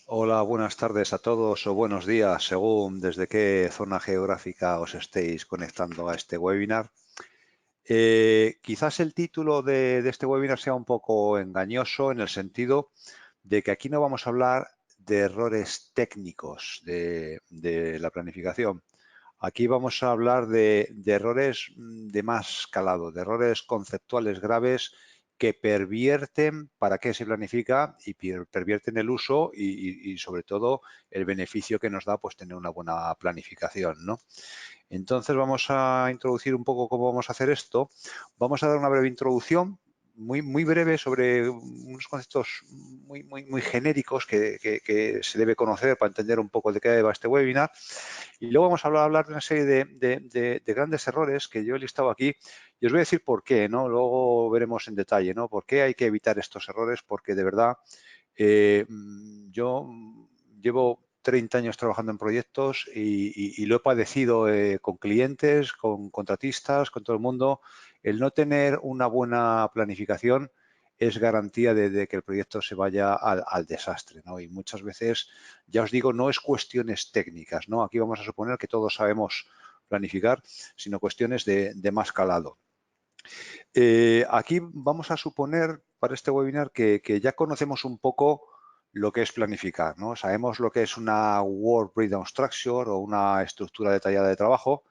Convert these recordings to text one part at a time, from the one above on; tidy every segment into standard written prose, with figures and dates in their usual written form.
Hola, buenas tardes a todos o buenos días, según desde qué zona geográfica os estéis conectando a este webinar. Quizás el título de este webinar sea un poco engañoso en el sentido de que aquí no vamos a hablar de errores técnicos de la planificación. Aquí vamos a hablar de errores de más calado, de errores conceptuales graves que pervierten para qué se planifica y pervierten el uso y sobre todo el beneficio que nos da pues tener una buena planificación, ¿no? Entonces vamos a introducir un poco cómo vamos a hacer esto. Vamos a dar una breve introducción muy breve sobre unos conceptos muy genéricos que se debe conocer para entender un poco de qué va este webinar. Y luego vamos a hablar de una serie de grandes errores que yo he listado aquí y os voy a decir por qué, ¿no? Luego veremos en detalle, ¿no? Por qué hay que evitar estos errores, porque de verdad yo llevo 30 años trabajando en proyectos y lo he padecido con clientes, con contratistas, con todo el mundo. El no tener una buena planificación es garantía de que el proyecto se vaya al desastre, ¿no? Y muchas veces, ya os digo, no es cuestiones técnicas, ¿no? Aquí vamos a suponer que todos sabemos planificar, sino cuestiones de más calado. Aquí vamos a suponer para este webinar que ya conocemos un poco lo que es planificar, ¿no? Sabemos lo que es una Work Breakdown Structure o una estructura detallada de trabajo,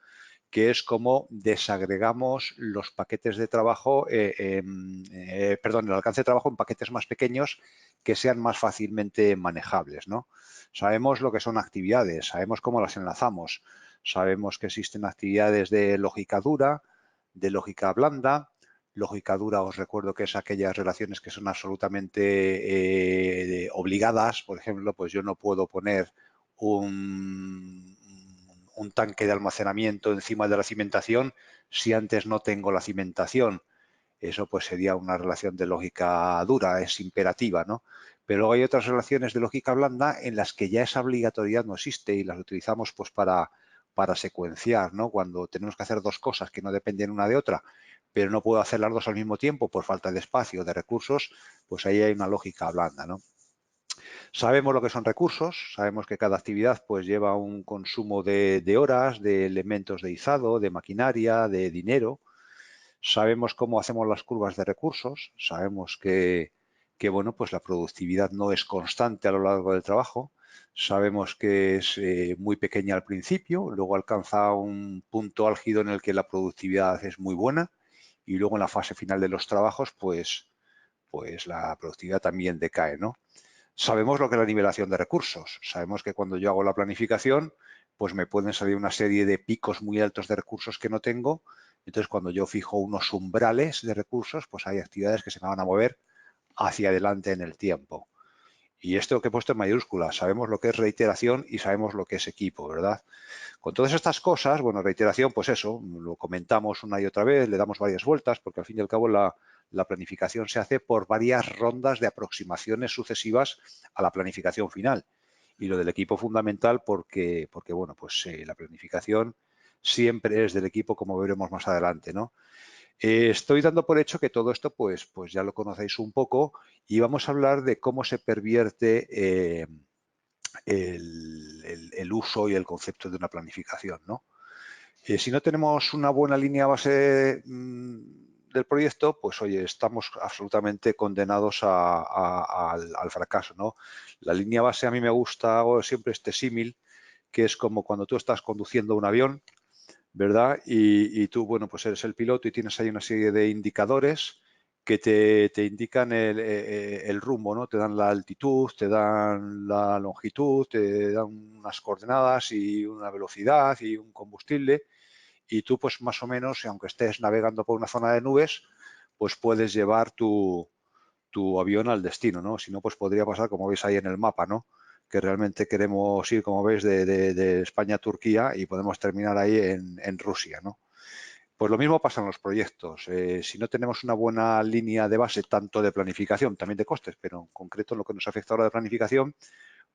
que es como desagregamos los paquetes de trabajo, perdón, el alcance de trabajo en paquetes más pequeños que sean más fácilmente manejables, ¿no? Sabemos lo que son actividades, sabemos cómo las enlazamos, sabemos que existen actividades de lógica dura, de lógica blanda. Lógica dura, os recuerdo que es aquellas relaciones que son absolutamente obligadas. Por ejemplo, pues yo no puedo poner un tanque de almacenamiento encima de la cimentación si antes no tengo la cimentación. Eso pues sería una relación de lógica dura, es imperativa, ¿no? Pero luego hay otras relaciones de lógica blanda en las que ya esa obligatoriedad no existe y las utilizamos pues para secuenciar, ¿no? Cuando tenemos que hacer dos cosas que no dependen una de otra, pero no puedo hacer las dos al mismo tiempo por falta de espacio, de recursos, pues ahí hay una lógica blanda, ¿no? Sabemos lo que son recursos, sabemos que cada actividad pues lleva un consumo de horas, de elementos de izado, de maquinaria, de dinero. Sabemos cómo hacemos las curvas de recursos, sabemos que bueno, pues la productividad no es constante a lo largo del trabajo, sabemos que es muy pequeña al principio, luego alcanza un punto álgido en el que la productividad es muy buena y luego en la fase final de los trabajos pues la productividad también decae, ¿no? Sabemos lo que es la nivelación de recursos. Sabemos que cuando yo hago la planificación, pues me pueden salir una serie de picos muy altos de recursos que no tengo. Entonces, cuando yo fijo unos umbrales de recursos, pues hay actividades que se me van a mover hacia adelante en el tiempo. Y esto que he puesto en mayúsculas, sabemos lo que es reiteración y sabemos lo que es equipo, ¿verdad? Con todas estas cosas, bueno, reiteración, pues eso, lo comentamos una y otra vez, le damos varias vueltas, porque al fin y al cabo la planificación se hace por varias rondas de aproximaciones sucesivas a la planificación final. Y lo del equipo fundamental porque bueno, pues la planificación siempre es del equipo, como veremos más adelante, ¿no? Estoy dando por hecho que todo esto, pues ya lo conocéis un poco y vamos a hablar de cómo se pervierte el uso y el concepto de una planificación, ¿no? Si no tenemos una buena línea base del proyecto, pues oye, estamos absolutamente condenados al fracaso, ¿no? La línea base a mí me gusta, hago siempre este símil, que es como cuando tú estás conduciendo un avión, ¿verdad? Y tú, bueno, pues eres el piloto y tienes ahí una serie de indicadores que te indican el rumbo, ¿no? Te dan la altitud, te dan la longitud, te dan unas coordenadas y una velocidad y un combustible y tú pues más o menos, aunque estés navegando por una zona de nubes, pues puedes llevar tu avión al destino, ¿no? Si no, pues podría pasar como veis ahí en el mapa, ¿no? Que realmente queremos ir, como veis, de España a Turquía y podemos terminar ahí en Rusia, ¿no? Pues lo mismo pasa en los proyectos. Si no tenemos una buena línea de base, tanto de planificación, también de costes, pero en concreto lo que nos afecta ahora de planificación,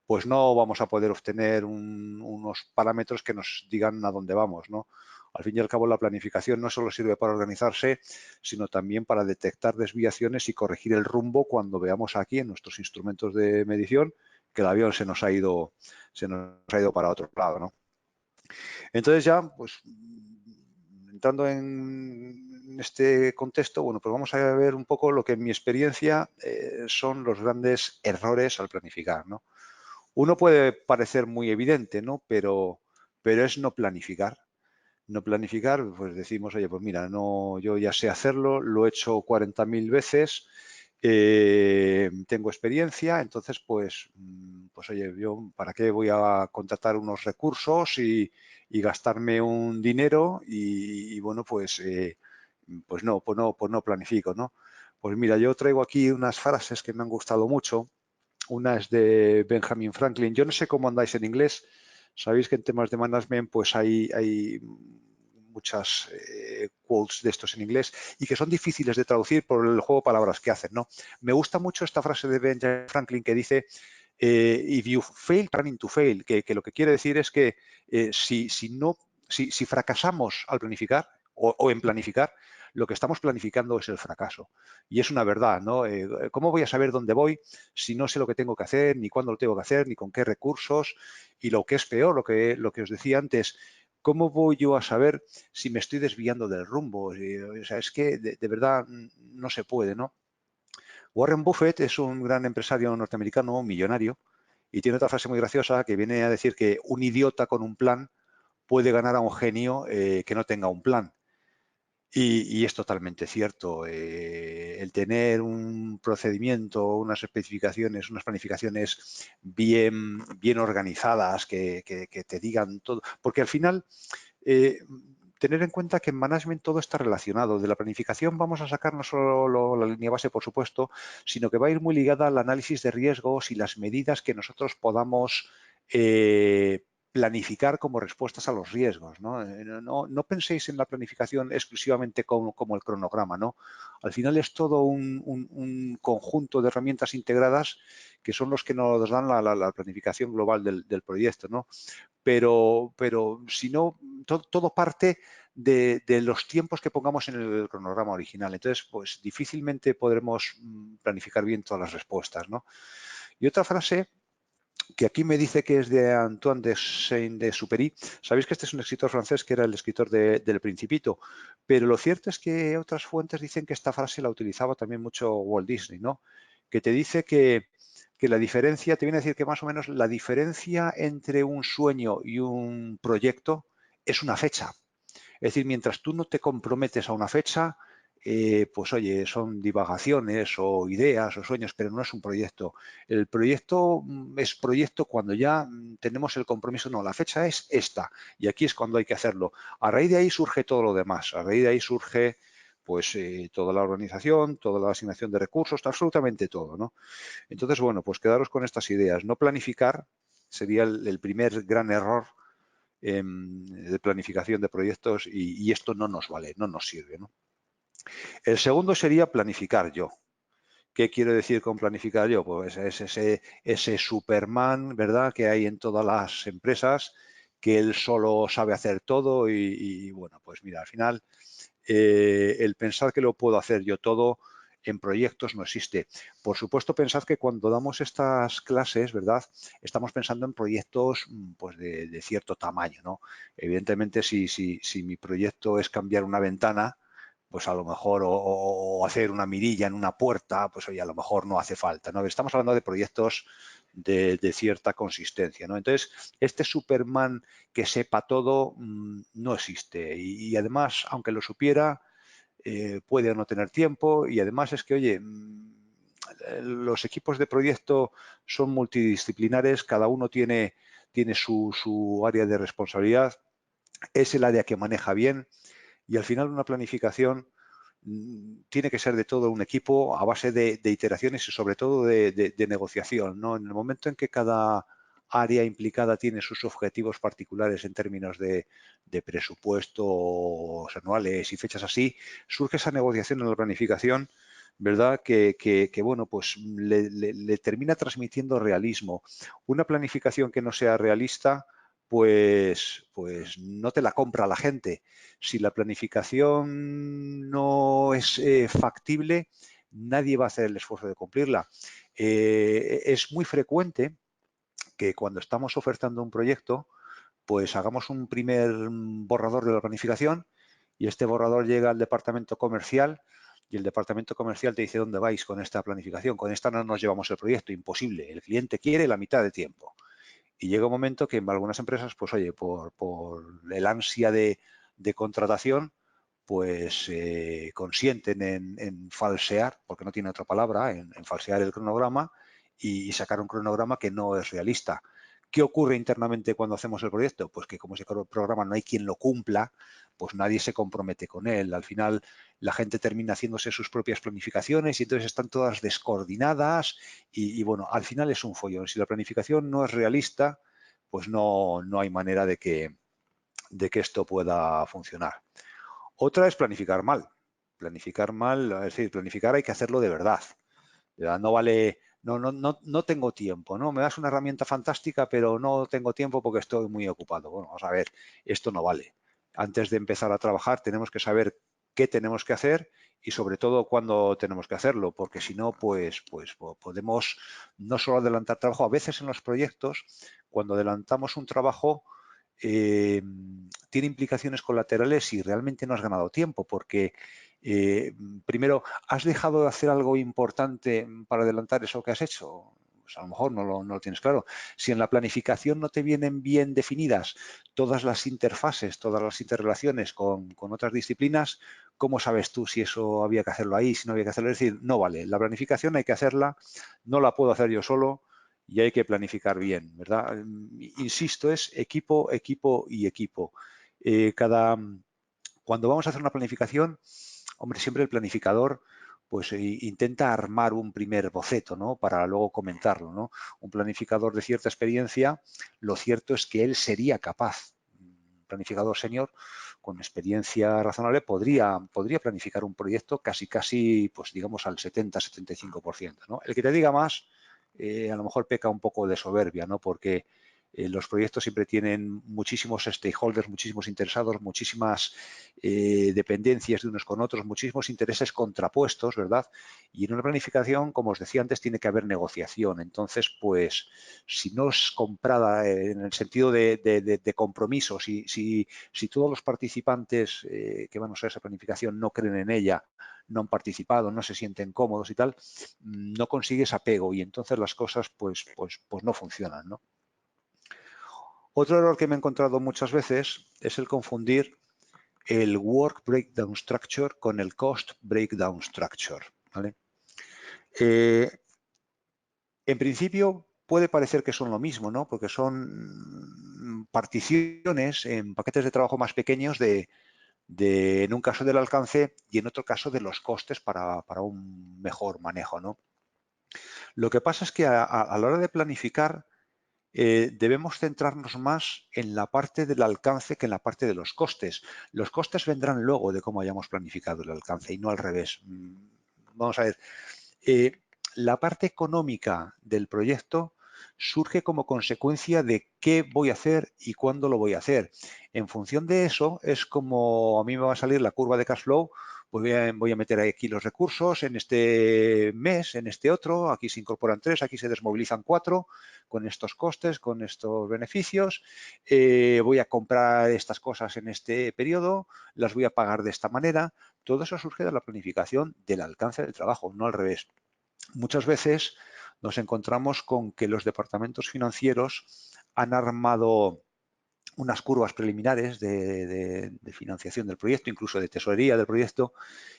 pues no vamos a poder obtener unos parámetros que nos digan a dónde vamos, ¿no? Al fin y al cabo, la planificación no solo sirve para organizarse, sino también para detectar desviaciones y corregir el rumbo cuando veamos aquí en nuestros instrumentos de medición el avión se nos ha ido para otro lado, ¿no? Entonces ya, pues, entrando en este contexto, bueno, pues vamos a ver un poco lo que en mi experiencia son los grandes errores al planificar, ¿no? Uno puede parecer muy evidente, ¿no? Pero es no planificar. No planificar, pues decimos, oye, pues mira, no, yo ya sé hacerlo, lo he hecho 40.000 veces, tengo experiencia, entonces pues oye, yo para qué voy a contratar unos recursos y gastarme un dinero y bueno, pues no planifico, ¿no? Pues mira, yo traigo aquí unas frases que me han gustado mucho. Una es de Benjamin Franklin. Yo no sé cómo andáis en inglés. Sabéis que en temas de management pues hay muchas quotes de estos en inglés y que son difíciles de traducir por el juego de palabras que hacen, ¿no? Me gusta mucho esta frase de Benjamin Franklin que dice if you fail, planning to fail, que lo que quiere decir es que si fracasamos al planificar o en planificar, lo que estamos planificando es el fracaso. Y es una verdad, ¿no? ¿Cómo voy a saber dónde voy si no sé lo que tengo que hacer, ni cuándo lo tengo que hacer, ni con qué recursos? Y lo que es peor, lo que os decía antes, ¿cómo voy yo a saber si me estoy desviando del rumbo? O sea, es que de verdad no se puede, ¿no? Warren Buffett es un gran empresario norteamericano, un millonario, y tiene otra frase muy graciosa que viene a decir que un idiota con un plan puede ganar a un genio que no tenga un plan. Y es totalmente cierto. El tener un procedimiento, unas especificaciones, unas planificaciones bien organizadas, que te digan todo. Porque al final, tener en cuenta que en management todo está relacionado. De la planificación vamos a sacar no solo la línea base, por supuesto, sino que va a ir muy ligada al análisis de riesgos y las medidas que nosotros podamos planificar como respuestas a los riesgos, ¿no? No penséis en la planificación exclusivamente como el cronograma, ¿no? Al final es todo un conjunto de herramientas integradas que son los que nos dan la planificación global del proyecto, ¿no? Pero si no, todo parte de los tiempos que pongamos en el cronograma original. Entonces, pues difícilmente podremos planificar bien todas las respuestas, ¿no? Y otra frase que aquí me dice que es de Antoine de Saint-Exupéry. Sabéis que este es un escritor francés que era el escritor del Principito, pero lo cierto es que otras fuentes dicen que esta frase la utilizaba también mucho Walt Disney, ¿no? Que te dice que la diferencia, te viene a decir que más o menos la diferencia entre un sueño y un proyecto es una fecha. Es decir, mientras tú no te comprometes a una fecha, pues oye, son divagaciones o ideas o sueños, pero no es un proyecto. El proyecto es proyecto cuando ya tenemos el compromiso. No, la fecha es esta y aquí es cuando hay que hacerlo. A raíz de ahí surge todo lo demás. A raíz de ahí surge pues toda la organización, toda la asignación de recursos, absolutamente todo, ¿no? Entonces, bueno, pues quedaros con estas ideas. No planificar sería el primer gran error de planificación de proyectos y esto no nos vale, no nos sirve, ¿no? El segundo sería planificar yo. ¿Qué quiero decir con planificar yo? Pues es ese Superman, ¿verdad?, que hay en todas las empresas, que él solo sabe hacer todo y bueno, pues mira, al final el pensar que lo puedo hacer yo todo en proyectos no existe. Por supuesto, pensad que cuando damos estas clases, ¿verdad?, estamos pensando en proyectos pues de cierto tamaño, ¿no? Evidentemente, si mi proyecto es cambiar una ventana, pues a lo mejor, o hacer una mirilla en una puerta, pues oye, a lo mejor no hace falta, ¿no? Estamos hablando de proyectos de cierta consistencia, ¿no? Entonces, este Superman que sepa todo no existe y además, aunque lo supiera, puede no tener tiempo y además es que, oye, los equipos de proyecto son multidisciplinares, cada uno tiene su área de responsabilidad, es el área que maneja bien y al final una planificación tiene que ser de todo un equipo a base de iteraciones y sobre todo de negociación, ¿no? En el momento en que cada área implicada tiene sus objetivos particulares en términos de presupuestos anuales y fechas así, surge esa negociación en la planificación, ¿verdad? Bueno, pues le termina transmitiendo realismo. Una planificación que no sea realista, pues no te la compra la gente. Si la planificación no es factible, nadie va a hacer el esfuerzo de cumplirla. Es muy frecuente que cuando estamos ofertando un proyecto, pues hagamos un primer borrador de la planificación y este borrador llega al departamento comercial y el departamento comercial te dice dónde vais con esta planificación. Con esta no nos llevamos el proyecto, imposible. El cliente quiere la mitad de tiempo. Y llega un momento que en algunas empresas, pues oye, por el ansia de contratación, pues consienten en falsear, porque no tiene otra palabra, en falsear el cronograma y sacar un cronograma que no es realista. ¿Qué ocurre internamente cuando hacemos el proyecto? Pues que como ese programa no hay quien lo cumpla, pues nadie se compromete con él. Al final la gente termina haciéndose sus propias planificaciones y entonces están todas descoordinadas y bueno, al final es un follón. Si la planificación no es realista, pues no hay manera de que esto pueda funcionar. Otra es planificar mal. Planificar mal, es decir, planificar hay que hacerlo de verdad. No vale, no tengo tiempo, ¿no? Me das una herramienta fantástica, pero no tengo tiempo porque estoy muy ocupado. Bueno, vamos a ver, esto no vale. Antes de empezar a trabajar tenemos que saber qué tenemos que hacer y sobre todo cuándo tenemos que hacerlo, porque si no, pues podemos no solo adelantar trabajo. A veces en los proyectos, cuando adelantamos un trabajo, tiene implicaciones colaterales si realmente no has ganado tiempo, porque primero, ¿has dejado de hacer algo importante para adelantar eso que has hecho? Pues a lo mejor no lo tienes claro. Si en la planificación no te vienen bien definidas todas las interfaces, todas las interrelaciones con otras disciplinas, ¿cómo sabes tú si eso había que hacerlo ahí, si no había que hacerlo? Es decir, no vale. La planificación hay que hacerla, no la puedo hacer yo solo y hay que planificar bien, ¿verdad? Insisto, es equipo, equipo y equipo. Cuando vamos a hacer una planificación, hombre, siempre el planificador pues intenta armar un primer boceto, ¿no? Para luego comentarlo, ¿no? Un planificador de cierta experiencia, lo cierto es que él sería capaz, un planificador senior con experiencia razonable podría planificar un proyecto casi, pues digamos al 70-75%, ¿no? El que te diga más, a lo mejor peca un poco de soberbia, ¿no? Porque los proyectos siempre tienen muchísimos stakeholders, muchísimos interesados, muchísimas dependencias de unos con otros, muchísimos intereses contrapuestos, ¿verdad? Y en una planificación, como os decía antes, tiene que haber negociación. Entonces, pues, si no es comprada en el sentido de compromiso, si todos los participantes que van a usar esa planificación no creen en ella, no han participado, no se sienten cómodos y tal, no consigues apego y entonces las cosas pues no funcionan, ¿no? Otro error que me he encontrado muchas veces es el confundir el Work Breakdown Structure con el Cost Breakdown Structure, ¿vale? En principio puede parecer que son lo mismo, ¿no? Porque son particiones en paquetes de trabajo más pequeños en un caso del alcance y en otro caso de los costes para un mejor manejo, ¿no? Lo que pasa es que a la hora de planificar debemos centrarnos más en la parte del alcance que en la parte de los costes. Los costes vendrán luego de cómo hayamos planificado el alcance y no al revés. Vamos a ver, la parte económica del proyecto surge como consecuencia de qué voy a hacer y cuándo lo voy a hacer. En función de eso es como a mí me va a salir la curva de cash flow, pues voy a meter aquí los recursos en este mes, en este otro, aquí se incorporan 3, aquí se desmovilizan 4, con estos costes, con estos beneficios, voy a comprar estas cosas en este periodo, las voy a pagar de esta manera. Todo eso surge de la planificación del alcance del trabajo, no al revés. Muchas veces nos encontramos con que los departamentos financieros han armado unas curvas preliminares de financiación del proyecto, incluso de tesorería del proyecto,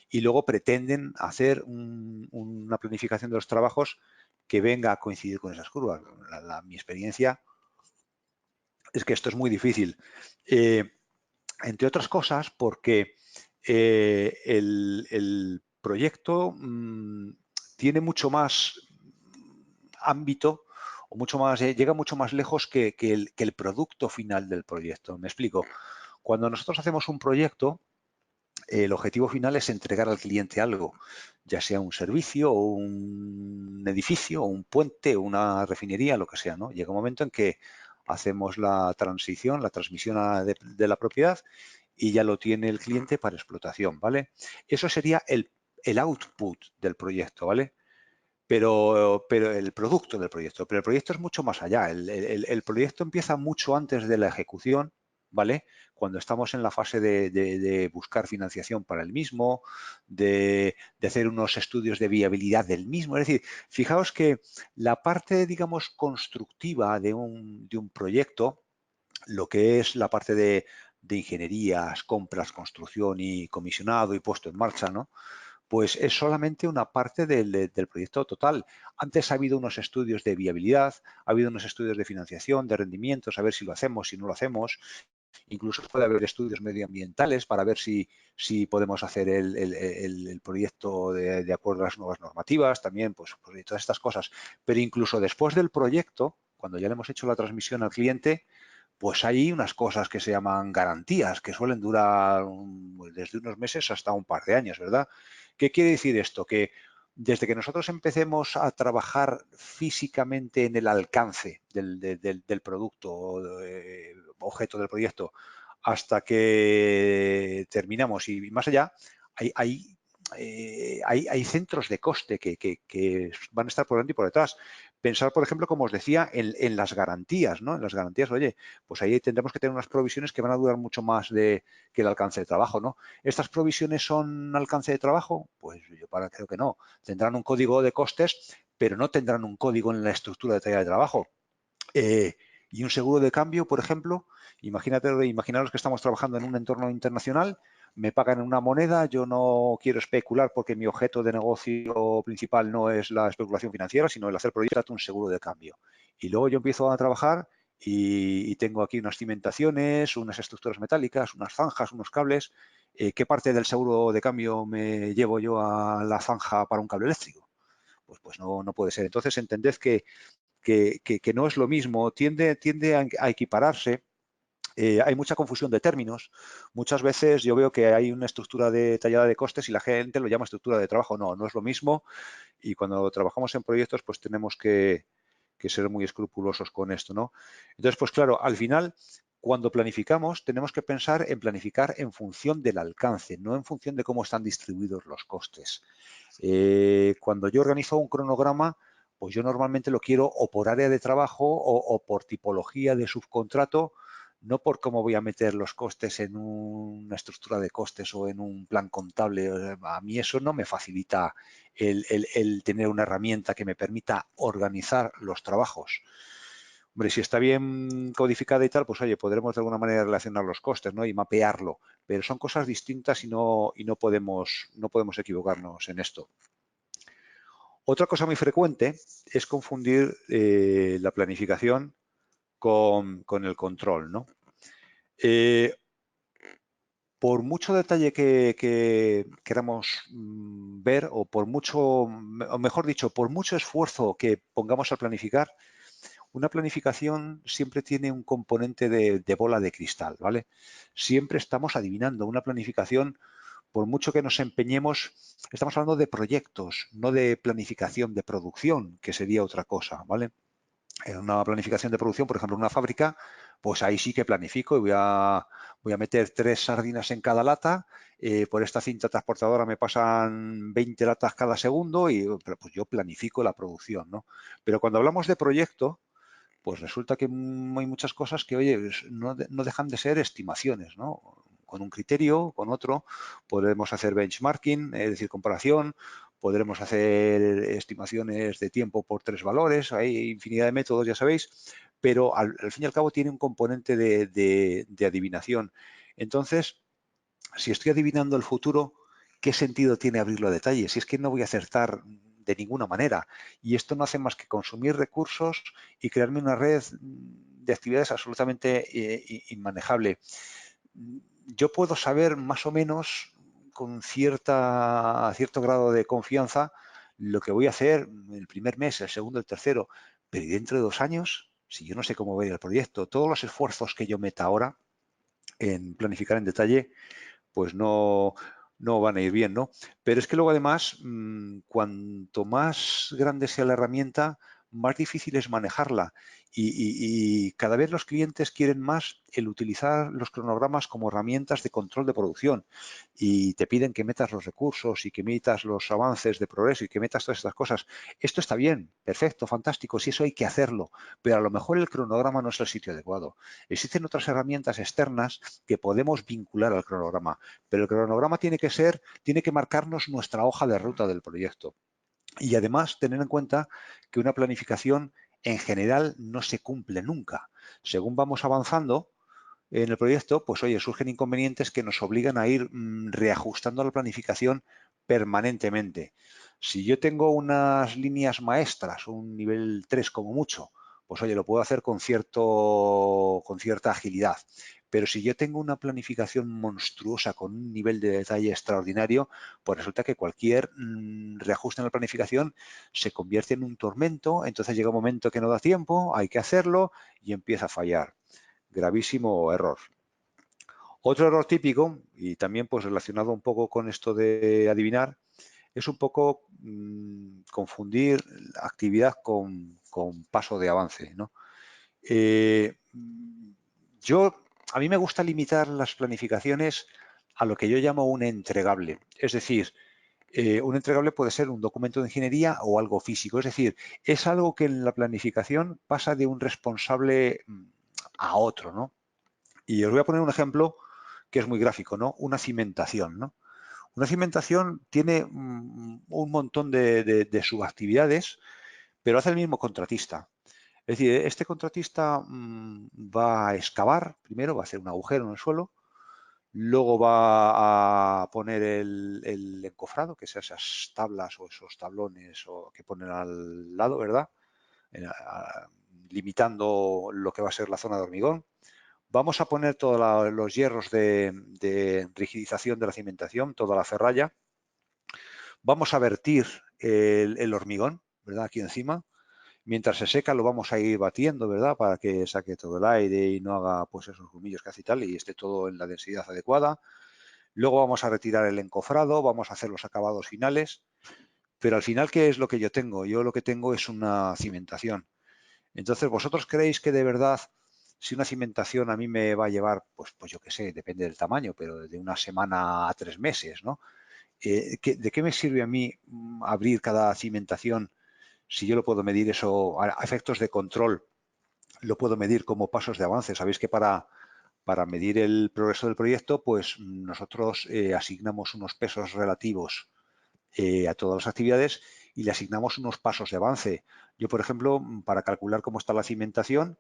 y luego pretenden hacer una planificación de los trabajos que venga a coincidir con esas curvas. Mi experiencia es que esto es muy difícil, entre otras cosas porque el proyecto tiene mucho más ámbito o mucho más, llega mucho más lejos que el producto final del proyecto. Me explico. Cuando nosotros hacemos un proyecto, el objetivo final es entregar al cliente algo, ya sea un servicio o un edificio o un puente o una refinería, lo que sea, ¿no? Llega un momento en que hacemos la transición, la transmisión de la propiedad y ya lo tiene el cliente para explotación, ¿vale? Eso sería el output del proyecto, ¿vale? pero el producto del proyecto. Pero el proyecto es mucho más allá. El proyecto empieza mucho antes de la ejecución, ¿vale? Cuando estamos en la fase de buscar financiación para el mismo, de hacer unos estudios de viabilidad del mismo. Es decir, fijaos que la parte, digamos, constructiva de un proyecto, lo que es la parte de ingenierías, compras, construcción y comisionado y puesto en marcha, ¿no? Pues es solamente una parte del proyecto total. Antes ha habido unos estudios de viabilidad, ha habido unos estudios de financiación, de rendimientos, a ver si lo hacemos, si no lo hacemos. Incluso puede haber estudios medioambientales para ver si podemos hacer el proyecto de acuerdo a las nuevas normativas, también, pues todas estas cosas. Pero incluso después del proyecto, cuando ya le hemos hecho la transmisión al cliente, pues hay unas cosas que se llaman garantías, que suelen durar desde unos meses hasta un par de años, ¿verdad? ¿Qué quiere decir esto? Que desde que nosotros empecemos a trabajar físicamente en el alcance del producto, objeto del proyecto, hasta que terminamos y más allá, hay centros de coste que van a estar por delante y por detrás. Pensar, por ejemplo, como os decía, en las garantías, ¿no? En las garantías, oye, pues ahí tendremos que tener unas provisiones que van a durar mucho más que el alcance de trabajo, ¿no? ¿Estas provisiones son alcance de trabajo? Pues yo creo que no. Tendrán un código de costes, pero no tendrán un código en la estructura detallada de trabajo. Y un seguro de cambio, por ejemplo, imaginaros que estamos trabajando en un entorno internacional, me pagan en una moneda, yo no quiero especular porque mi objeto de negocio principal no es la especulación financiera, sino el hacer proyectos, un seguro de cambio. Y luego yo empiezo a trabajar y tengo aquí unas cimentaciones, unas estructuras metálicas, unas zanjas, unos cables. ¿Qué parte del seguro de cambio me llevo yo a la zanja para un cable eléctrico? Pues no puede ser. Entonces entended que no es lo mismo, tiende a equipararse. Hay mucha confusión de términos. Muchas veces yo veo que hay una estructura detallada de costes y la gente lo llama estructura de trabajo. No es lo mismo. Y cuando trabajamos en proyectos, pues tenemos que ser muy escrupulosos con esto, ¿no? Entonces, pues claro, al final, cuando planificamos, tenemos que pensar en planificar en función del alcance, no en función de cómo están distribuidos los costes. Cuando yo organizo un cronograma, pues yo normalmente lo quiero o por área de trabajo o por tipología de subcontrato, no por cómo voy a meter los costes en una estructura de costes o en un plan contable. A mí eso no me facilita el tener una herramienta que me permita organizar los trabajos. Hombre, si está bien codificada y tal, pues oye, podremos de alguna manera relacionar los costes, ¿no? Y mapearlo. Pero son cosas distintas y no podemos equivocarnos en esto. Otra cosa muy frecuente es confundir la planificación con el control, ¿no? Por mucho detalle que queramos ver, o por mucho, o mejor dicho, por mucho esfuerzo que pongamos a planificar, una planificación siempre tiene un componente de bola de cristal, ¿vale? Siempre estamos adivinando. Una planificación, por mucho que nos empeñemos, estamos hablando de proyectos, no de planificación de producción, que sería otra cosa, ¿vale? En una planificación de producción, por ejemplo, en una fábrica, pues ahí sí que planifico y voy a meter 3 sardinas en cada lata. Por esta cinta transportadora me pasan 20 latas cada segundo pero pues yo planifico la producción, ¿no? Pero cuando hablamos de proyecto, pues resulta que hay muchas cosas que, oye, no dejan de ser estimaciones, ¿no? Con un criterio, con otro, podremos hacer benchmarking, es decir, comparación, podremos hacer estimaciones de tiempo por 3 valores, hay infinidad de métodos, ya sabéis, pero al fin y al cabo tiene un componente de adivinación. Entonces, si estoy adivinando el futuro, ¿qué sentido tiene abrirlo a detalle? Si es que no voy a acertar de ninguna manera. Y esto no hace más que consumir recursos y crearme una red de actividades absolutamente inmanejable. Yo puedo saber más o menos con cierto grado de confianza lo que voy a hacer el primer mes, el segundo, el tercero, pero ¿y dentro de 2 años? Si yo no sé cómo va a ir el proyecto, todos los esfuerzos que yo meta ahora en planificar en detalle, pues no van a ir bien, ¿no? Pero es que luego además, cuanto más grande sea la herramienta, más difícil es manejarla. Y cada vez los clientes quieren más el utilizar los cronogramas como herramientas de control de producción y te piden que metas los recursos y que metas los avances de progreso y que metas todas estas cosas. Esto está bien, perfecto, fantástico, si eso hay que hacerlo, pero a lo mejor el cronograma no es el sitio adecuado. Existen otras herramientas externas que podemos vincular al cronograma, pero el cronograma tiene que marcarnos nuestra hoja de ruta del proyecto. Y además tener en cuenta que una planificación en general no se cumple nunca. Según vamos avanzando en el proyecto, pues oye, surgen inconvenientes que nos obligan a ir reajustando la planificación permanentemente. Si yo tengo unas líneas maestras, un nivel 3 como mucho, pues oye, lo puedo hacer con cierta agilidad. Pero si yo tengo una planificación monstruosa con un nivel de detalle extraordinario, pues resulta que cualquier reajuste en la planificación se convierte en un tormento, entonces llega un momento que no da tiempo, hay que hacerlo y empieza a fallar. Gravísimo error. Otro error típico, y también pues relacionado un poco con esto de adivinar, es un poco confundir actividad con paso de avance, ¿no? A mí me gusta limitar las planificaciones a lo que yo llamo un entregable. Es decir, un entregable puede ser un documento de ingeniería o algo físico. Es decir, es algo que en la planificación pasa de un responsable a otro, ¿no? Y os voy a poner un ejemplo que es muy gráfico, ¿no? Una cimentación, ¿no? Una cimentación tiene un montón de subactividades, pero hace el mismo contratista. Es decir, este contratista va a excavar, primero va a hacer un agujero en el suelo, luego va a poner el encofrado, que es esas tablas o esos tablones que ponen al lado, ¿verdad? Limitando lo que va a ser la zona de hormigón. Vamos a poner todos los hierros de rigidización de la cimentación, toda la ferralla. Vamos a vertir el hormigón, ¿verdad? Aquí encima. Mientras se seca lo vamos a ir batiendo, ¿verdad? Para que saque todo el aire y no haga pues esos grumillos que hace y tal y esté todo en la densidad adecuada. Luego vamos a retirar el encofrado, vamos a hacer los acabados finales. Pero al final, ¿qué es lo que yo tengo? Yo lo que tengo es una cimentación. Entonces, ¿vosotros creéis que de verdad, si una cimentación a mí me va a llevar, pues yo qué sé, depende del tamaño, pero de una semana a 3 meses, ¿no? ¿De qué me sirve a mí abrir cada cimentación si yo lo puedo medir eso a efectos de control? Lo puedo medir como pasos de avance. Sabéis que para medir el progreso del proyecto, pues nosotros asignamos unos pesos relativos a todas las actividades y le asignamos unos pasos de avance. Yo, por ejemplo, para calcular cómo está la cimentación,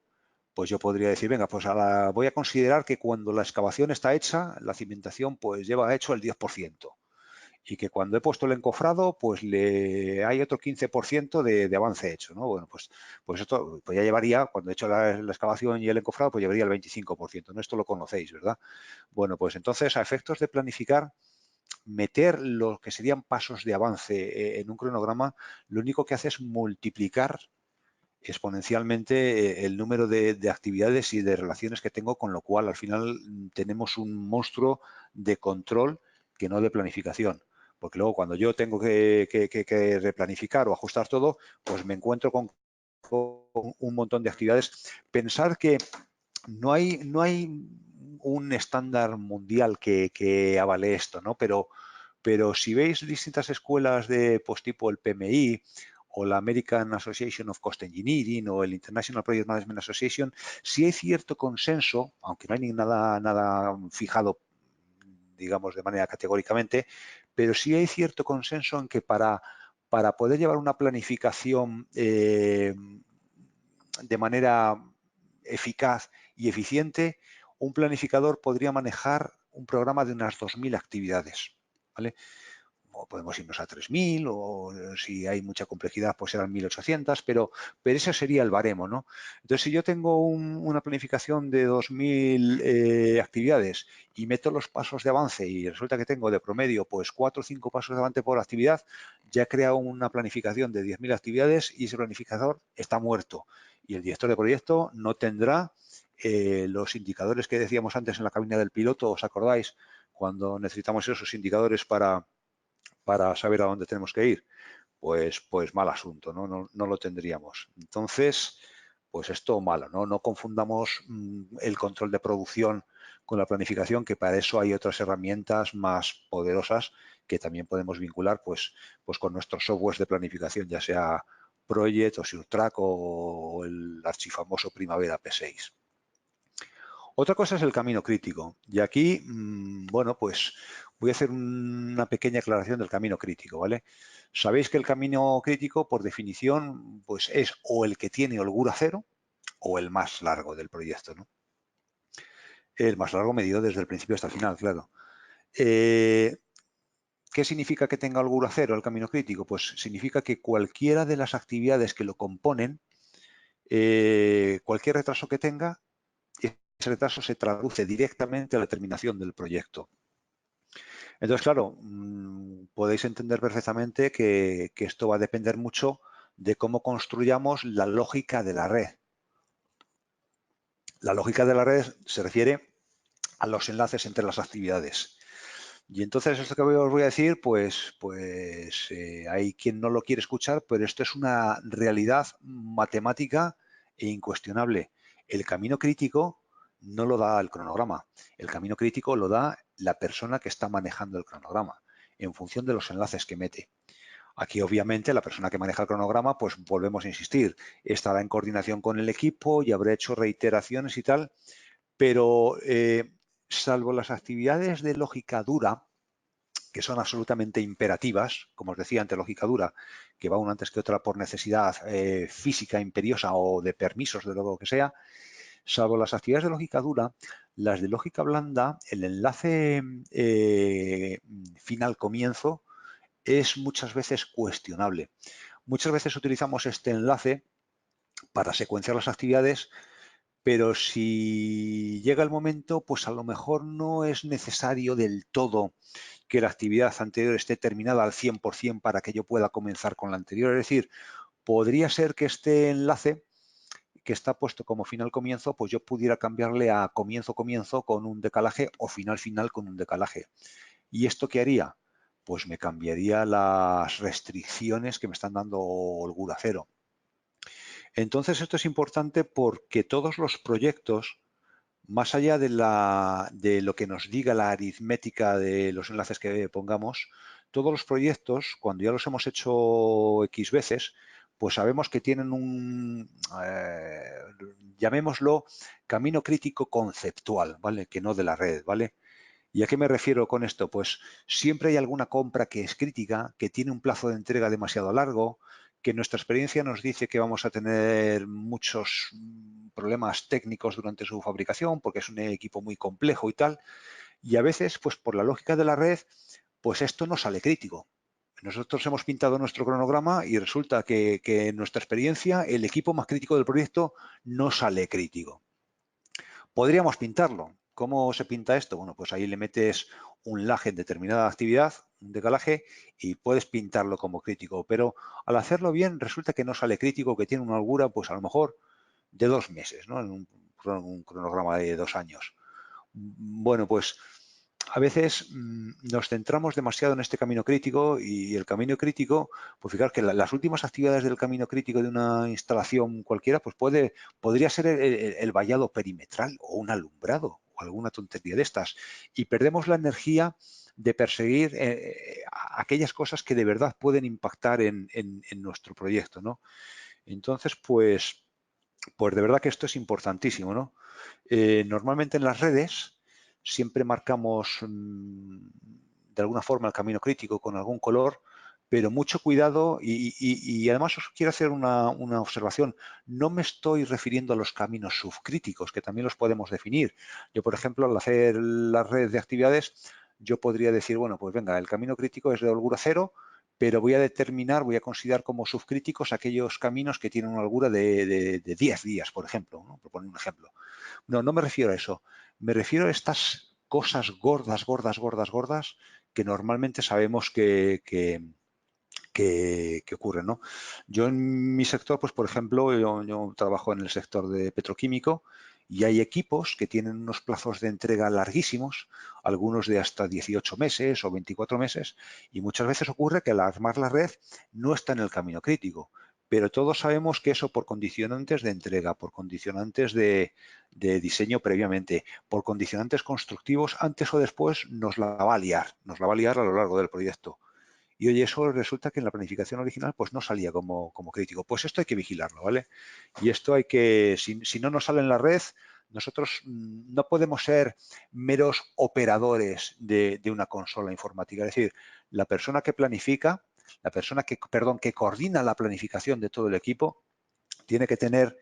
pues yo podría decir, venga, pues voy a considerar que cuando la excavación está hecha, la cimentación pues lleva hecho el 10%. Y que cuando he puesto el encofrado, pues hay otro 15% de avance hecho, ¿no? Bueno, pues esto pues ya llevaría, cuando he hecho la excavación y el encofrado, pues llevaría el 25%, ¿no? Esto lo conocéis, ¿verdad? Bueno, pues entonces, a efectos de planificar, meter lo que serían pasos de avance en un cronograma, lo único que hace es multiplicar exponencialmente el número de actividades y de relaciones que tengo, con lo cual al final tenemos un monstruo de control que no de planificación. Porque luego cuando yo tengo que replanificar o ajustar todo, pues me encuentro con un montón de actividades. Pensar que no hay un estándar mundial que avale esto, ¿no? Pero si veis distintas escuelas de pues, tipo el PMI o la American Association of Cost Engineering o el International Project Management Association, sí hay cierto consenso, aunque no hay nada fijado, digamos, de manera categóricamente, pero sí hay cierto consenso en que para poder llevar una planificación de manera eficaz y eficiente, un planificador podría manejar un programa de unas 2.000 actividades, ¿vale? O podemos irnos a 3.000 o si hay mucha complejidad pues serán 1.800, pero ese sería el baremo, ¿no? Entonces, si yo tengo una planificación de 2.000 actividades y meto los pasos de avance y resulta que tengo de promedio pues 4 o 5 pasos de avance por actividad, ya he creado una planificación de 10.000 actividades y ese planificador está muerto. Y el director de proyecto no tendrá los indicadores que decíamos antes en la cabina del piloto, ¿os acordáis? Cuando necesitamos esos indicadores para saber a dónde tenemos que ir, pues mal asunto, ¿no? No lo tendríamos. Entonces, pues esto malo, ¿no? No confundamos el control de producción con la planificación, que para eso hay otras herramientas más poderosas que también podemos vincular pues con nuestros softwares de planificación, ya sea Project o SureTrack o el archifamoso Primavera P6. Otra cosa es el camino crítico. Y aquí, bueno, pues voy a hacer una pequeña aclaración del camino crítico, ¿vale? Sabéis que el camino crítico, por definición, pues es o el que tiene holgura cero o el más largo del proyecto, ¿no? El más largo medido desde el principio hasta el final, claro. ¿Qué significa que tenga holgura cero el camino crítico? Pues significa que cualquiera de las actividades que lo componen, cualquier retraso que tenga, ese retraso se traduce directamente a la terminación del proyecto. Entonces, claro, podéis entender perfectamente que esto va a depender mucho de cómo construyamos la lógica de la red. La lógica de la red se refiere a los enlaces entre las actividades. Y entonces esto que os voy a decir, pues hay quien no lo quiere escuchar, pero esto es una realidad matemática e incuestionable. El camino crítico no lo da el cronograma. El camino crítico lo da la persona que está manejando el cronograma, en función de los enlaces que mete. Aquí, obviamente, la persona que maneja el cronograma, pues volvemos a insistir, estará en coordinación con el equipo y habrá hecho reiteraciones y tal, pero salvo las actividades de lógica dura, que son absolutamente imperativas, como os decía antes, lógica dura, que va una antes que otra por necesidad física imperiosa o de permisos, de lo que sea, salvo las actividades de lógica dura, las de lógica blanda, el enlace final-comienzo es muchas veces cuestionable. Muchas veces utilizamos este enlace para secuenciar las actividades, pero si llega el momento, pues a lo mejor no es necesario del todo que la actividad anterior esté terminada al 100% para que yo pueda comenzar con la anterior. Es decir, podría ser que este enlace que está puesto como final-comienzo, pues yo pudiera cambiarle a comienzo-comienzo con un decalaje o final-final con un decalaje. ¿Y esto qué haría? Pues me cambiaría las restricciones que me están dando holgura cero. Entonces esto es importante porque todos los proyectos, más allá de lo que nos diga la aritmética de los enlaces que pongamos, todos los proyectos, cuando ya los hemos hecho X veces, pues sabemos que tienen un, llamémoslo, camino crítico conceptual, ¿vale? Que no de la red, ¿vale? ¿Y a qué me refiero con esto? Pues siempre hay alguna compra que es crítica, que tiene un plazo de entrega demasiado largo, que nuestra experiencia nos dice que vamos a tener muchos problemas técnicos durante su fabricación porque es un equipo muy complejo y tal. Y a veces, pues por la lógica de la red, pues esto no sale crítico. Nosotros hemos pintado nuestro cronograma y resulta que en nuestra experiencia el equipo más crítico del proyecto no sale crítico. Podríamos pintarlo. ¿Cómo se pinta esto? Bueno, pues ahí le metes un laje en determinada actividad, un decalaje, y puedes pintarlo como crítico. Pero al hacerlo bien, resulta que no sale crítico, que tiene una holgura, pues a lo mejor de 2 meses, ¿no? En un cronograma de 2 años. Bueno, pues a veces nos centramos demasiado en este camino crítico y el camino crítico, pues fijaros que las últimas actividades del camino crítico de una instalación cualquiera, pues podría ser el vallado perimetral o un alumbrado o alguna tontería de estas. Y perdemos la energía de perseguir aquellas cosas que de verdad pueden impactar en nuestro proyecto, ¿no? Entonces, pues de verdad que esto es importantísimo, ¿no? Normalmente en las redes siempre marcamos de alguna forma el camino crítico con algún color, pero mucho cuidado y además os quiero hacer una observación. No me estoy refiriendo a los caminos subcríticos, que también los podemos definir. Yo, por ejemplo, al hacer la red de actividades, yo podría decir, bueno, pues venga, el camino crítico es de holgura cero, pero voy a considerar como subcríticos aquellos caminos que tienen una holgura de 10 días, por ejemplo, ¿no? Por poner un ejemplo. No me refiero a eso. Me refiero a estas cosas gordas, que normalmente sabemos que ocurren, ¿no? Yo en mi sector, pues por ejemplo, yo trabajo en el sector de petroquímico Y hay equipos que tienen unos plazos de entrega larguísimos, algunos de hasta 18 meses o 24 meses, y muchas veces ocurre que al armar la red no está en el camino crítico. Pero todos sabemos que eso por condicionantes de entrega, por condicionantes de diseño previamente, por condicionantes constructivos, antes o después nos la va a liar a lo largo del proyecto. Y oye, eso resulta que en la planificación original pues no salía como crítico. Pues esto hay que vigilarlo, ¿vale? Y esto hay que, si no nos sale en la red, nosotros no podemos ser meros operadores de una consola informática. Es decir, la persona que planifica, la persona que, perdón, que coordina la planificación de todo el equipo, tiene que tener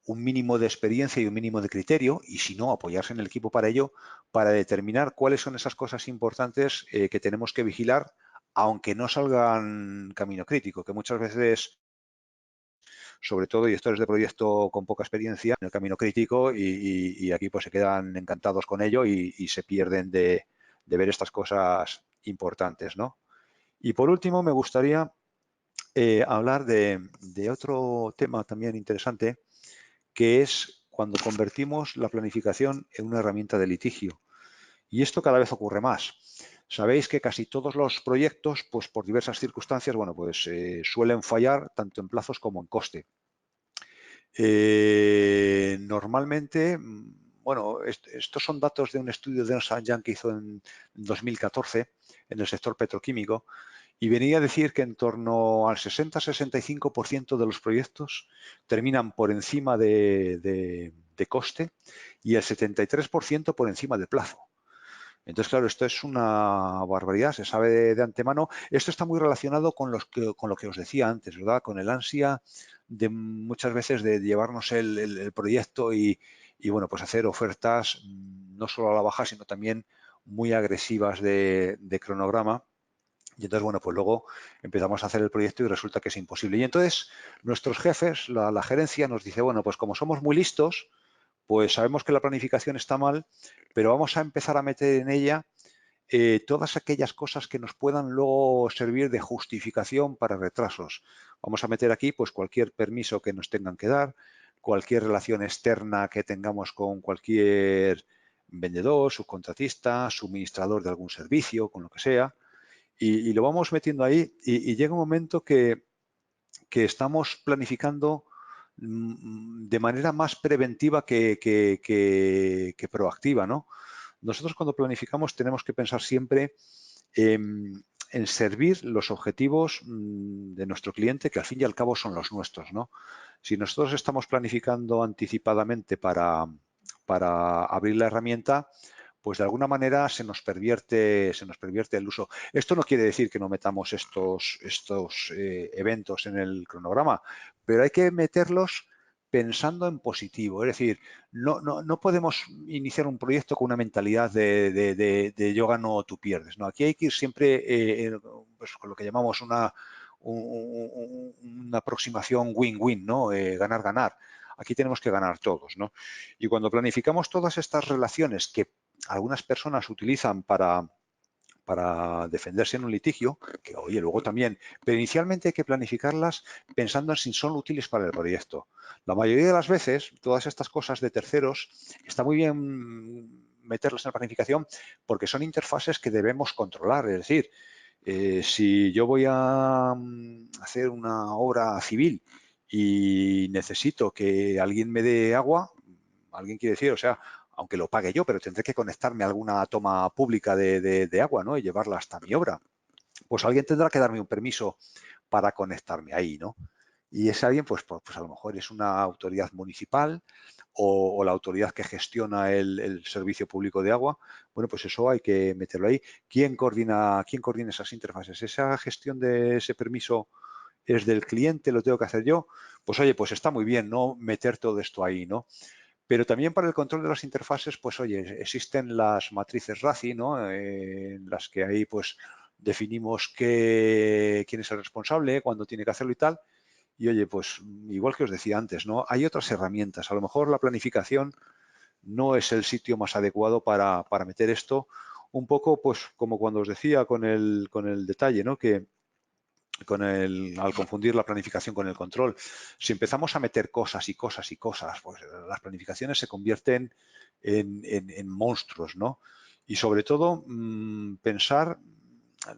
un mínimo de experiencia y un mínimo de criterio, y si no, apoyarse en el equipo para ello, para determinar cuáles son esas cosas importantes que tenemos que vigilar, aunque no salgan camino crítico, que muchas veces, sobre todo gestores de proyecto con poca experiencia, en el camino crítico y aquí pues se quedan encantados con ello y se pierden de ver estas cosas importantes, ¿no? Y por último, me gustaría hablar de otro tema también interesante, que es cuando convertimos la planificación en una herramienta de litigio. Y esto cada vez ocurre más. Sabéis que casi todos los proyectos, pues por diversas circunstancias, bueno, pues suelen fallar tanto en plazos como en coste. Normalmente, bueno, estos son datos de un estudio de Ernst & Young que hizo en 2014 en el sector petroquímico, y venía a decir que en torno al 60-65% de los proyectos terminan por encima de coste y el 73% por encima de plazo. Entonces, claro, esto es una barbaridad, se sabe de antemano. Esto está muy relacionado con lo que os decía antes, ¿verdad? Con el ansia de muchas veces de llevarnos el proyecto y, bueno, pues hacer ofertas no solo a la baja, sino también muy agresivas de cronograma. Y entonces, bueno, pues luego empezamos a hacer el proyecto y resulta que es imposible. Y entonces nuestros jefes, la gerencia nos dice, bueno, pues como somos muy listos, pues sabemos que la planificación está mal, pero vamos a empezar a meter en ella todas aquellas cosas que nos puedan luego servir de justificación para retrasos. Vamos a meter aquí pues cualquier permiso que nos tengan que dar, cualquier relación externa que tengamos con cualquier vendedor, subcontratista, suministrador de algún servicio, con lo que sea, y lo vamos metiendo ahí y llega un momento que estamos planificando de manera más preventiva que proactiva, ¿no? Nosotros cuando planificamos tenemos que pensar siempre en servir los objetivos de nuestro cliente, que al fin y al cabo son los nuestros, ¿no? Si nosotros estamos planificando anticipadamente para abrir la herramienta, pues de alguna manera se nos pervierte el uso. Esto no quiere decir que no metamos estos eventos en el cronograma, pero hay que meterlos pensando en positivo. Es decir, no podemos iniciar un proyecto con una mentalidad de yo gano o tú pierdes. No, aquí hay que ir siempre pues, con lo que llamamos una aproximación win-win, ¿no? Ganar-ganar. Aquí tenemos que ganar todos, ¿no? Y cuando planificamos todas estas relaciones que algunas personas utilizan para defenderse en un litigio, que oye, luego también, pero inicialmente hay que planificarlas pensando en si son útiles para el proyecto. La mayoría de las veces, todas estas cosas de terceros, está muy bien meterlas en la planificación porque son interfaces que debemos controlar, es decir, si yo voy a hacer una obra civil y necesito que alguien me dé agua, alguien quiere decir, o sea, aunque lo pague yo, pero tendré que conectarme a alguna toma pública de agua, ¿no? Y llevarla hasta mi obra. Pues alguien tendrá que darme un permiso para conectarme ahí, ¿no? Y ese alguien, pues a lo mejor es una autoridad municipal o la autoridad que gestiona el servicio público de agua. Bueno, pues eso hay que meterlo ahí. ¿Quién coordina esas interfaces? ¿Esa gestión de ese permiso es del cliente? ¿Lo tengo que hacer yo? Pues oye, pues está muy bien, ¿no? Meter todo esto ahí, ¿no? Pero también para el control de las interfaces, pues oye, existen las matrices RACI, ¿no? En las que ahí pues definimos quién es el responsable, cuándo tiene que hacerlo y tal. Y oye, pues igual que os decía antes, ¿no? Hay otras herramientas. A lo mejor la planificación no es el sitio más adecuado para meter esto. Un poco, pues, como cuando os decía con el detalle, ¿no? Que al confundir la planificación con el control. Si empezamos a meter cosas y cosas y cosas, pues las planificaciones se convierten en monstruos, ¿no? Y sobre todo, pensar,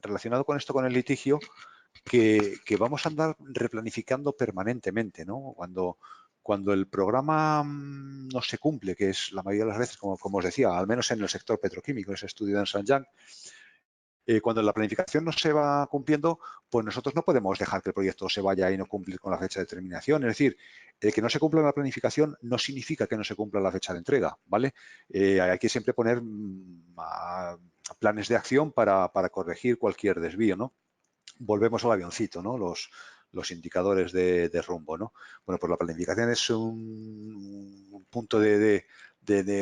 relacionado con esto, con el litigio, que vamos a andar replanificando permanentemente, ¿no? Cuando el programa no se cumple, que es la mayoría de las veces, como os decía, al menos en el sector petroquímico, ese estudio de Ernst Young, cuando la planificación no se va cumpliendo, pues nosotros no podemos dejar que el proyecto se vaya y no cumplir con la fecha de terminación. Es decir, el que no se cumpla la planificación no significa que no se cumpla la fecha de entrega, ¿vale? Hay que siempre poner planes de acción para corregir cualquier desvío, ¿no? Volvemos al avioncito, ¿no? Los indicadores de rumbo, ¿no? Bueno, pues la planificación es un punto de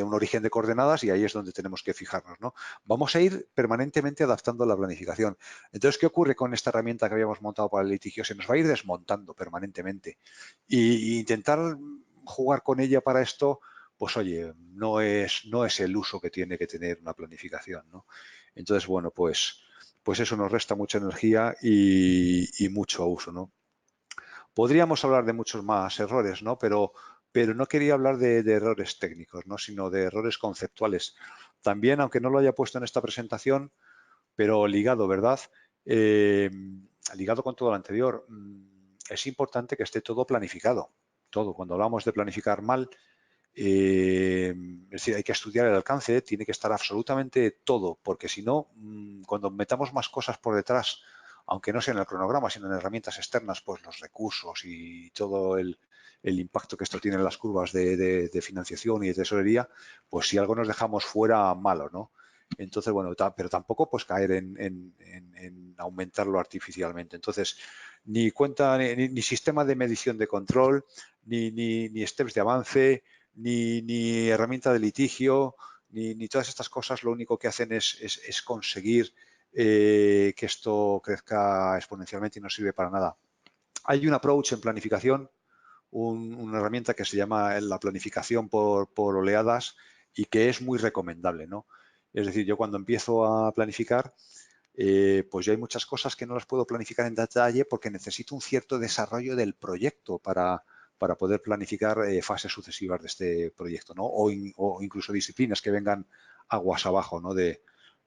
un origen de coordenadas y ahí es donde tenemos que fijarnos, ¿no? Vamos a ir permanentemente adaptando la planificación. Entonces, ¿qué ocurre con esta herramienta que habíamos montado para el litigio? Se nos va a ir desmontando permanentemente. Y intentar jugar con ella para esto, pues oye, no es el uso que tiene que tener una planificación, ¿no? Entonces, bueno, pues eso nos resta mucha energía y mucho uso, ¿no? Podríamos hablar de muchos más errores, ¿no? Pero no quería hablar de errores técnicos, ¿no? Sino de errores conceptuales. También, aunque no lo haya puesto en esta presentación, pero ligado, ¿verdad? Ligado con todo lo anterior, es importante que esté todo planificado. Todo. Cuando hablamos de planificar mal, es decir, hay que estudiar el alcance, tiene que estar absolutamente todo, porque si no, cuando metamos más cosas por detrás, aunque no sea en el cronograma, sino en herramientas externas, pues los recursos y todo el impacto que esto tiene en las curvas de financiación y de tesorería, pues si algo nos dejamos fuera, malo, ¿no? Entonces, bueno, pero tampoco pues caer en aumentarlo artificialmente. Entonces, ni cuenta, ni sistema de medición de control, ni steps de avance, ni herramienta de litigio, ni todas estas cosas, lo único que hacen es conseguir que esto crezca exponencialmente y no sirve para nada. Hay un approach en planificación, una herramienta que se llama la planificación por oleadas y que es muy recomendable, ¿no? Es decir, yo cuando empiezo a planificar, pues yo hay muchas cosas que no las puedo planificar en detalle porque necesito un cierto desarrollo del proyecto para poder planificar fases sucesivas de este proyecto, ¿no? O incluso disciplinas que vengan aguas abajo, ¿no? de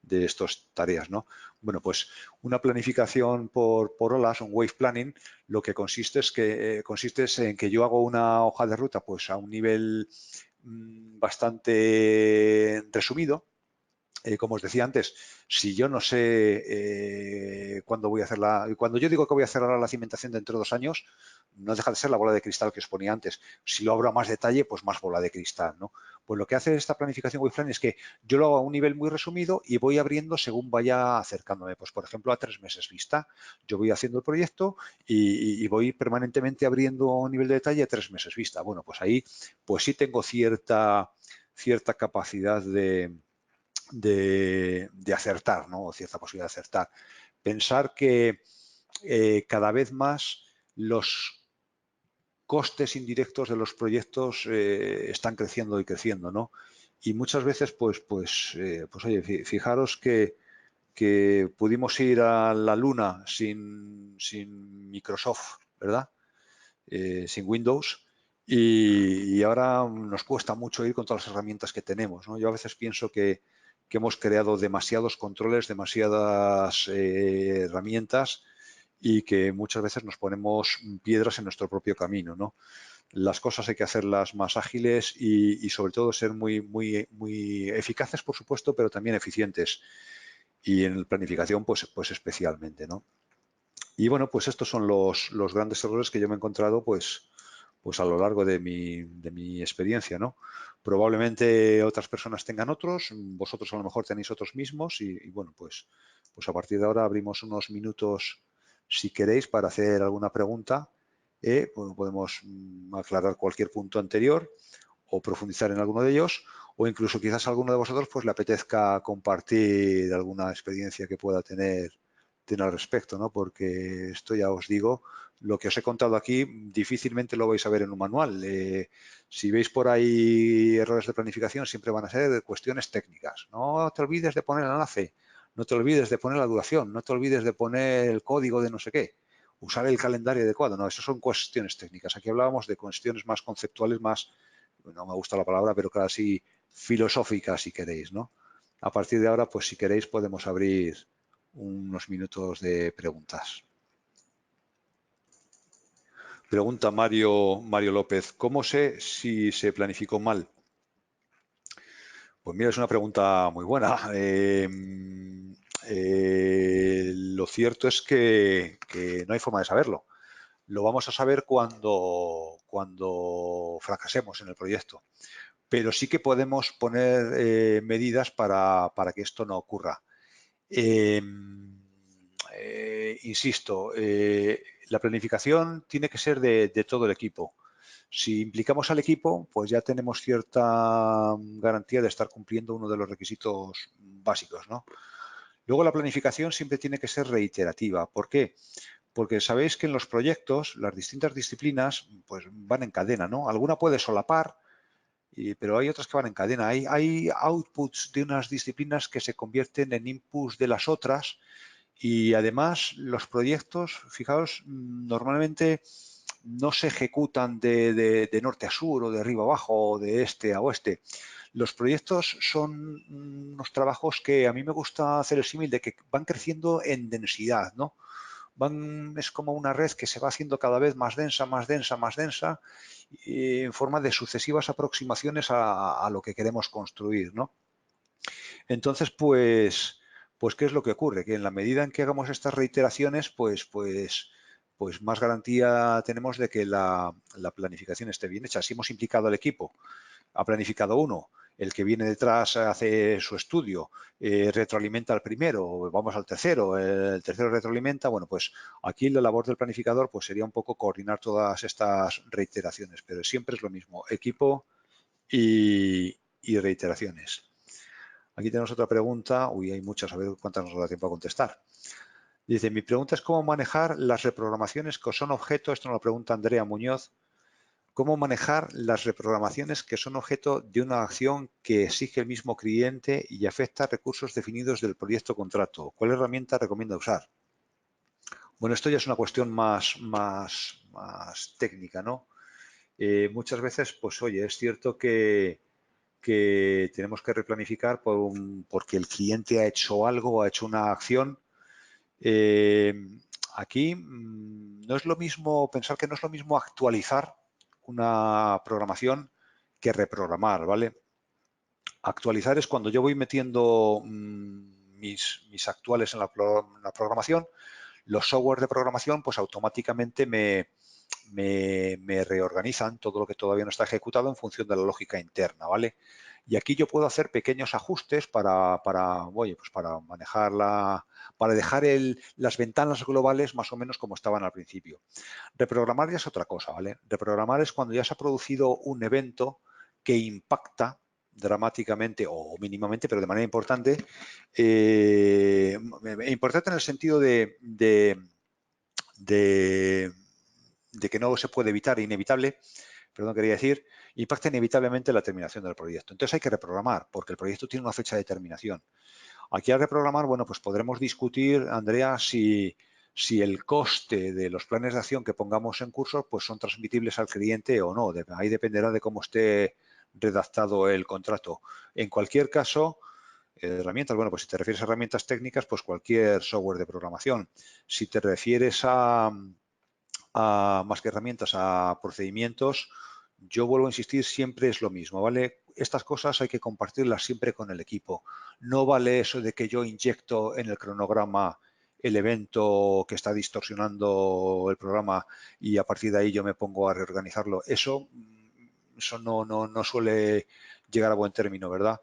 estas tareas, ¿no? Bueno, pues una planificación por olas, un wave planning, lo que consiste es en que yo hago una hoja de ruta pues a un nivel bastante resumido. Como os decía antes, si yo no sé cuándo voy a hacer cuando yo digo que voy a cerrar la cimentación dentro de 2 años, no deja de ser la bola de cristal que os ponía antes. Si lo abro a más detalle, pues más bola de cristal, ¿no? Pues lo que hace esta planificación wave plan es que yo lo hago a un nivel muy resumido y voy abriendo según vaya acercándome. Pues, por ejemplo, a 3 meses vista. Yo voy haciendo el proyecto y voy permanentemente abriendo a un nivel de detalle a 3 meses vista. Bueno, pues ahí pues sí tengo cierta capacidad de acertar, ¿no? O cierta posibilidad de acertar. Pensar que cada vez más los costes indirectos de los proyectos están creciendo y creciendo, ¿no? Y muchas veces, pues oye, fijaros que pudimos ir a la Luna sin Microsoft, ¿verdad? Sin Windows, y ahora nos cuesta mucho ir con todas las herramientas que tenemos, ¿no? Yo a veces pienso que hemos creado demasiados controles, demasiadas herramientas y que muchas veces nos ponemos piedras en nuestro propio camino, ¿no? Las cosas hay que hacerlas más ágiles y sobre todo ser muy eficaces, por supuesto, pero también eficientes. Y en la planificación, pues especialmente, ¿no? Y bueno, pues estos son los grandes errores que yo me he encontrado, pues a lo largo de mi experiencia, ¿no? Probablemente otras personas tengan otros, vosotros a lo mejor tenéis otros mismos y bueno, pues a partir de ahora abrimos unos minutos, si queréis, para hacer alguna pregunta. Bueno, podemos aclarar cualquier punto anterior o profundizar en alguno de ellos, o incluso quizás a alguno de vosotros pues le apetezca compartir alguna experiencia que pueda tener al respecto, ¿no? Porque esto ya os digo, lo que os he contado aquí difícilmente lo vais a ver en un manual. Si veis por ahí errores de planificación, siempre van a ser cuestiones técnicas. No te olvides de poner el enlace, no te olvides de poner la duración, no te olvides de poner el código de no sé qué. usar el calendario adecuado. No, eso son cuestiones técnicas. Aquí hablábamos de cuestiones más conceptuales, más, no me gusta la palabra, pero casi filosóficas, si queréis, ¿no? A partir de ahora, pues si queréis, podemos abrir unos minutos de preguntas. Pregunta Mario López, ¿cómo sé si se planificó mal? Pues mira, es una pregunta muy buena. Lo cierto es que no hay forma de saberlo. Lo vamos a saber cuando fracasemos en el proyecto. Pero sí que podemos poner medidas para que esto no ocurra. Insisto, la planificación tiene que ser de todo el equipo. Si implicamos al equipo, pues ya tenemos cierta garantía de estar cumpliendo uno de los requisitos básicos, ¿no? Luego la planificación siempre tiene que ser reiterativa. ¿Por qué? Porque sabéis que en los proyectos las distintas disciplinas pues van en cadena, ¿no? Alguna puede solapar, pero hay otras que van en cadena. Hay outputs de unas disciplinas que se convierten en inputs de las otras y además los proyectos, fijaos, normalmente no se ejecutan de norte a sur o de arriba a abajo o de este a oeste. Los proyectos son unos trabajos que a mí me gusta hacer el símil de que van creciendo en densidad, ¿no? Es como una red que se va haciendo cada vez más densa, más densa, más densa, en forma de sucesivas aproximaciones a lo que queremos construir, ¿no? Entonces, pues, ¿qué es lo que ocurre? Que en la medida en que hagamos estas reiteraciones, pues más garantía tenemos de que la planificación esté bien hecha. Si hemos implicado al equipo, ha planificado uno, el que viene detrás hace su estudio, retroalimenta al primero, vamos al tercero, el tercero retroalimenta, bueno, pues aquí la labor del planificador pues sería un poco coordinar todas estas reiteraciones, pero siempre es lo mismo, equipo y reiteraciones. Aquí tenemos otra pregunta, uy, hay muchas, a ver cuántas nos da tiempo a contestar. Dice, mi pregunta es cómo manejar las reprogramaciones que son objeto, esto nos lo pregunta Andrea Muñoz, cómo manejar las reprogramaciones que son objeto de una acción que exige el mismo cliente y afecta a recursos definidos del proyecto o contrato. ¿Cuál herramienta recomienda usar? Bueno, esto ya es una cuestión más técnica, ¿no? Muchas veces, pues oye, es cierto que tenemos que replanificar porque el cliente ha hecho algo, ha hecho una acción. Aquí no es lo mismo, pensar que no es lo mismo actualizar una programación que reprogramar, ¿vale? Actualizar es cuando yo voy metiendo mis actuales en la programación, los software de programación pues automáticamente me reorganizan todo lo que todavía no está ejecutado en función de la lógica interna, ¿vale? Y aquí yo puedo hacer pequeños ajustes para manejar para dejar las ventanas globales más o menos como estaban al principio. Reprogramar ya es otra cosa, ¿vale? Reprogramar es cuando ya se ha producido un evento que impacta dramáticamente o mínimamente, pero de manera importante, importante en el sentido de que no se puede evitar, inevitable, perdón, quería decir, impacta inevitablemente la terminación del proyecto. Entonces hay que reprogramar, porque el proyecto tiene una fecha de terminación. Aquí al reprogramar, bueno, pues podremos discutir, Andrea, si el coste de los planes de acción que pongamos en curso pues son transmitibles al cliente o no. Ahí dependerá de cómo esté redactado el contrato. En cualquier caso, herramientas, bueno, pues si te refieres a herramientas técnicas, pues cualquier software de programación. Si te refieres a más que herramientas, a procedimientos, yo vuelvo a insistir, siempre es lo mismo, ¿vale? Estas cosas hay que compartirlas siempre con el equipo. No vale eso de que yo inyecto en el cronograma el evento que está distorsionando el programa y a partir de ahí yo me pongo a reorganizarlo. Eso no suele llegar a buen término, ¿verdad?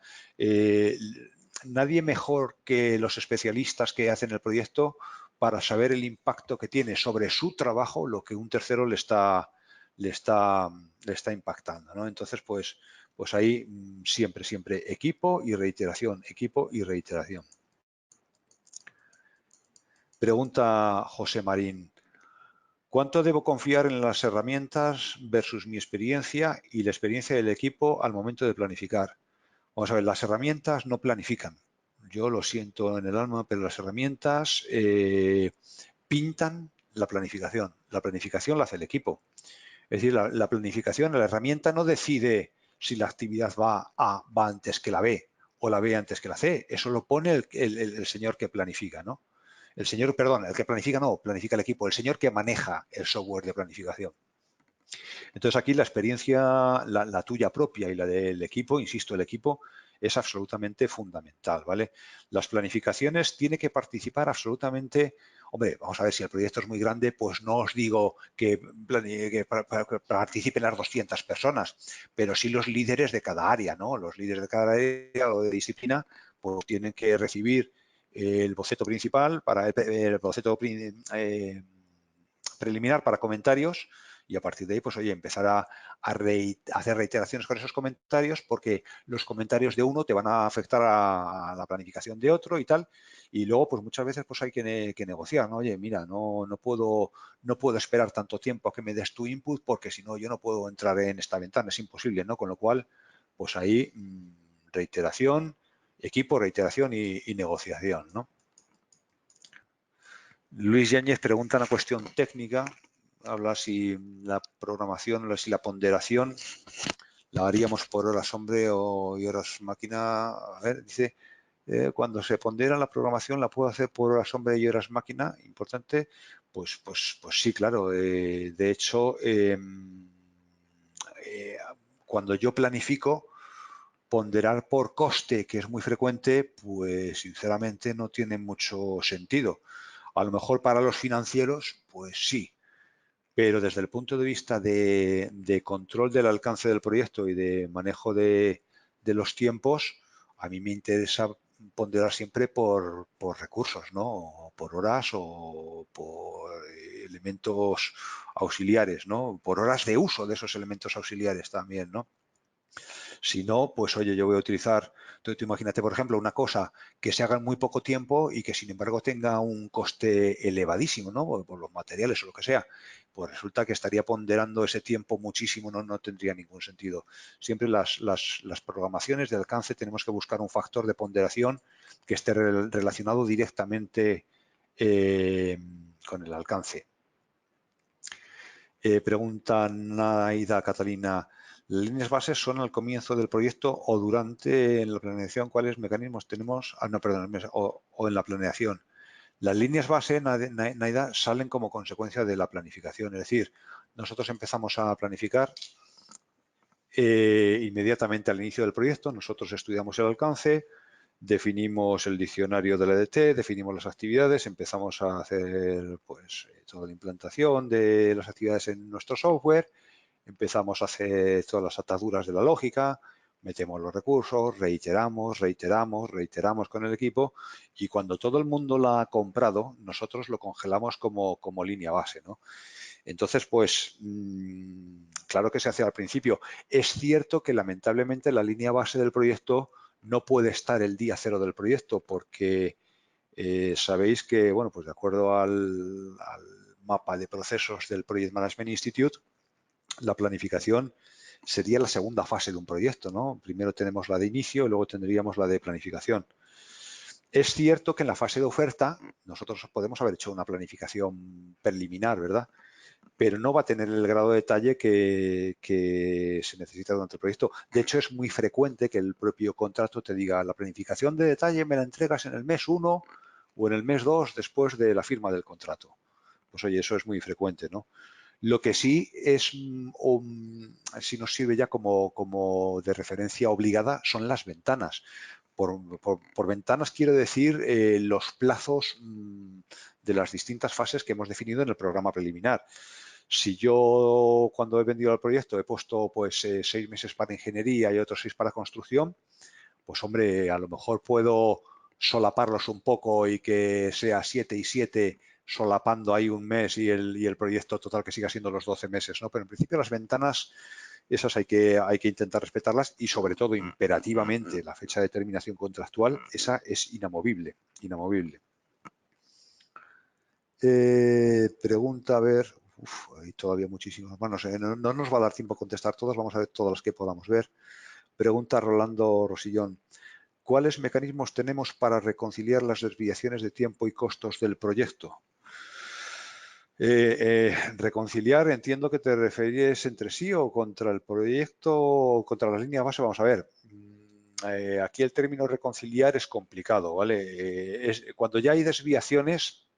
Nadie mejor que los especialistas que hacen el proyecto para saber el impacto que tiene sobre su trabajo lo que un tercero le está impactando, ¿no? Entonces, pues ahí siempre equipo y reiteración, equipo y reiteración. Pregunta José Marín, ¿cuánto debo confiar en las herramientas versus mi experiencia y la experiencia del equipo al momento de planificar? Vamos a ver, las herramientas no planifican. Yo lo siento en el alma, pero las herramientas pintan la planificación. La planificación la hace el equipo. Es decir, la planificación, la herramienta no decide si la actividad va antes que la B o la B antes que la C. Eso lo pone el señor que planifica, ¿no? El que planifica no, planifica el equipo. El señor que maneja el software de planificación. Entonces aquí la experiencia, la tuya propia y la del equipo, insisto, el equipo es absolutamente fundamental, ¿vale? Las planificaciones tiene que participar absolutamente. Hombre, vamos a ver, si el proyecto es muy grande, pues no os digo que participen las 200 personas, pero sí los líderes de cada área, ¿no? Los líderes de cada área o de disciplina, pues tienen que recibir el boceto principal, el boceto preliminar para comentarios, y a partir de ahí, pues oye, empezar a hacer reiteraciones con esos comentarios, porque los comentarios de uno te van a afectar a la planificación de otro y tal. Y luego, pues muchas veces pues hay que negociar, ¿no? Oye, mira, no puedo esperar tanto tiempo a que me des tu input, porque si no, yo no puedo entrar en esta ventana, es imposible, ¿no? Con lo cual, pues ahí reiteración, equipo, reiteración y negociación, ¿no? Luis Yáñez pregunta una cuestión técnica, habla si la programación, si la ponderación la haríamos por horas hombre y horas máquina. A ver, dice, cuando se pondera la programación la puedo hacer por horas hombre y horas máquina, importante, pues sí, claro. De hecho, cuando yo planifico, ponderar por coste, que es muy frecuente, pues sinceramente no tiene mucho sentido. A lo mejor para los financieros, pues sí, pero desde el punto de vista de control del alcance del proyecto y de manejo de los tiempos, a mí me interesa ponderar siempre por recursos, ¿no? O por horas o por elementos auxiliares, ¿no? Por horas de uso de esos elementos auxiliares también, ¿no? Si no, pues oye, yo voy a utilizar, tú imagínate, por ejemplo, una cosa que se haga en muy poco tiempo y que sin embargo tenga un coste elevadísimo, ¿no? Por los materiales o lo que sea. Pues resulta que estaría ponderando ese tiempo muchísimo, no tendría ningún sentido. Siempre las programaciones de alcance tenemos que buscar un factor de ponderación que esté relacionado directamente con el alcance. Pregunta Naida Catalina, ¿las líneas bases son al comienzo del proyecto o durante en la planeación? ¿Cuáles mecanismos tenemos? No, perdón, o en la planeación. Las líneas base, Naida, salen como consecuencia de la planificación. Es decir, nosotros empezamos a planificar inmediatamente al inicio del proyecto. Nosotros estudiamos el alcance, definimos el diccionario del EDT, definimos las actividades, empezamos a hacer pues toda la implantación de las actividades en nuestro software, empezamos a hacer todas las ataduras de la lógica, metemos los recursos, reiteramos con el equipo, y cuando todo el mundo la ha comprado, nosotros lo congelamos como línea base, ¿no? Entonces, pues, claro que se hace al principio. Es cierto que lamentablemente la línea base del proyecto no puede estar el día cero del proyecto, porque sabéis que, bueno, pues de acuerdo al mapa de procesos del Project Management Institute, la planificación sería la segunda fase de un proyecto, ¿no? Primero tenemos la de inicio y luego tendríamos la de planificación. Es cierto que en la fase de oferta nosotros podemos haber hecho una planificación preliminar, ¿verdad? Pero no va a tener el grado de detalle que se necesita durante el proyecto. De hecho, es muy frecuente que el propio contrato te diga, la planificación de detalle me la entregas en el mes 1 o en el mes 2 después de la firma del contrato. Pues oye, eso es muy frecuente, ¿no? Lo que sí es, si nos sirve ya como de referencia obligada, son las ventanas. Por ventanas quiero decir los plazos de las distintas fases que hemos definido en el programa preliminar. Si yo, cuando he vendido el proyecto, he puesto pues 6 meses para ingeniería y otros 6 para construcción, pues hombre, a lo mejor puedo solaparlos un poco y que sea 7 y 7, solapando ahí un mes y el proyecto total que siga siendo los 12 meses, ¿no? Pero en principio las ventanas, esas hay que intentar respetarlas, y sobre todo imperativamente la fecha de terminación contractual, esa es inamovible, inamovible. Pregunta, a ver, hay todavía muchísimas manos, no nos va a dar tiempo a contestar todas, vamos a ver todas las que podamos ver. Pregunta Rolando Rosillón, ¿cuáles mecanismos tenemos para reconciliar las desviaciones de tiempo y costos del proyecto? Reconciliar, entiendo que te refieres entre sí o contra el proyecto o contra las líneas base. Vamos a ver. Aquí el término reconciliar es complicado, ¿vale? Cuando ya hay desviaciones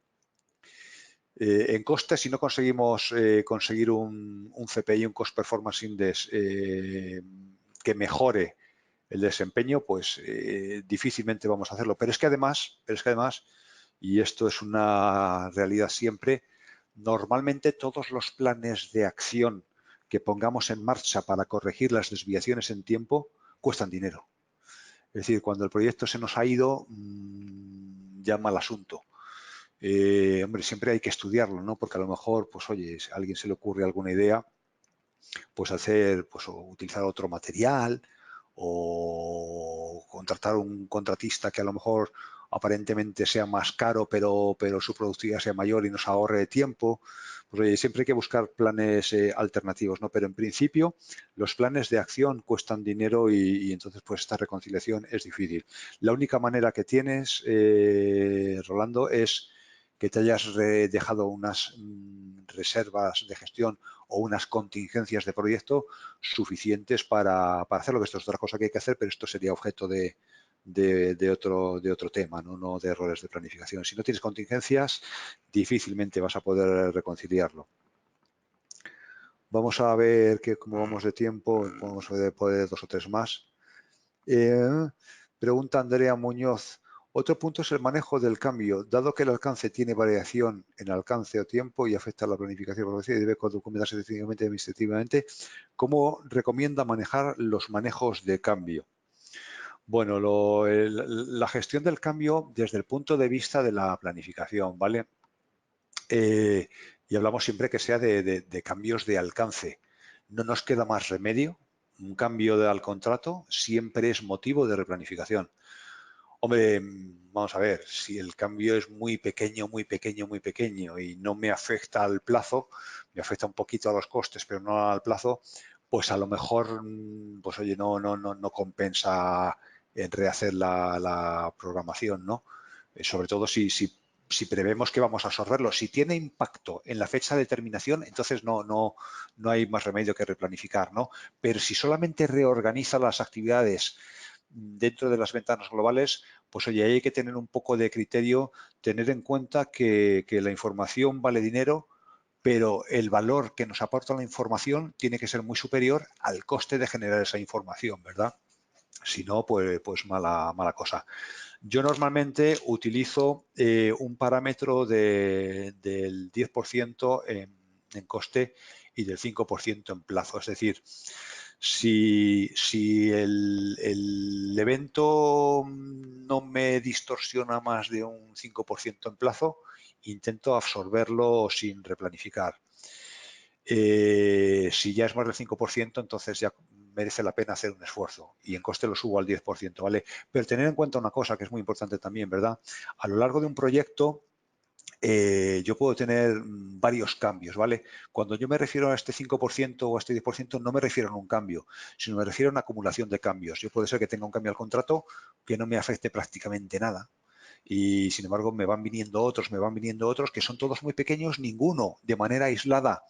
en coste, si no conseguimos conseguir un CPI, un Cost Performance Index que mejore el desempeño, pues difícilmente vamos a hacerlo. Pero es que además, y esto es una realidad siempre, normalmente todos los planes de acción que pongamos en marcha para corregir las desviaciones en tiempo cuestan dinero. Es decir, cuando el proyecto se nos ha ido, ya mal asunto. Hombre, siempre hay que estudiarlo, ¿no? Porque a lo mejor, pues oye, si a alguien se le ocurre alguna idea, pues hacer, pues o utilizar otro material o contratar un contratista que a lo mejor aparentemente sea más caro, pero su productividad sea mayor y nos ahorre de tiempo. Pues oye, siempre hay que buscar planes alternativos, ¿no? Pero en principio los planes de acción cuestan dinero y entonces pues esta reconciliación es difícil. La única manera que tienes, Rolando, es que te hayas dejado unas reservas de gestión o unas contingencias de proyecto suficientes para hacerlo, que esto es otra cosa que hay que hacer, pero esto sería objeto de otro tema, ¿no? De errores de planificación. Si no tienes contingencias, difícilmente vas a poder reconciliarlo. Vamos a ver cómo vamos de tiempo, vamos a poder 2 o 3 más. Pregunta Andrea Muñoz. Otro punto es el manejo del cambio. Dado que el alcance tiene variación en alcance o tiempo y afecta a la planificación y debe documentarse técnicamente y administrativamente, ¿cómo recomienda manejar los manejos de cambio? Bueno, la gestión del cambio desde el punto de vista de la planificación, ¿vale? Y hablamos siempre que sea de cambios de alcance. No nos queda más remedio. Un cambio al contrato siempre es motivo de replanificación. Hombre, vamos a ver, si el cambio es muy pequeño y no me afecta al plazo, me afecta un poquito a los costes, pero no al plazo, pues a lo mejor, pues oye, no compensa rehacer la programación, ¿no? Sobre todo si prevemos que vamos a absorberlo. Si tiene impacto en la fecha de terminación, entonces no hay más remedio que replanificar, ¿no? Pero si solamente reorganiza las actividades dentro de las ventanas globales, pues oye, hay que tener un poco de criterio, tener en cuenta que la información vale dinero, pero el valor que nos aporta la información tiene que ser muy superior al coste de generar esa información, ¿verdad? Si no, pues mala cosa. Yo normalmente utilizo un parámetro del 10% en coste y del 5% en plazo. Es decir, si el evento no me distorsiona más de un 5% en plazo, intento absorberlo sin replanificar. Si ya es más del 5%, entonces ya merece la pena hacer un esfuerzo y en coste lo subo al 10%, ¿vale? Pero tener en cuenta una cosa que es muy importante también, ¿verdad? A lo largo de un proyecto, yo puedo tener varios cambios, ¿vale? Cuando yo me refiero a este 5% o a este 10%, no me refiero a un cambio, sino me refiero a una acumulación de cambios. Yo puede ser que tenga un cambio al contrato que no me afecte prácticamente nada. Y, sin embargo, me van viniendo otros, que son todos muy pequeños, ninguno de manera aislada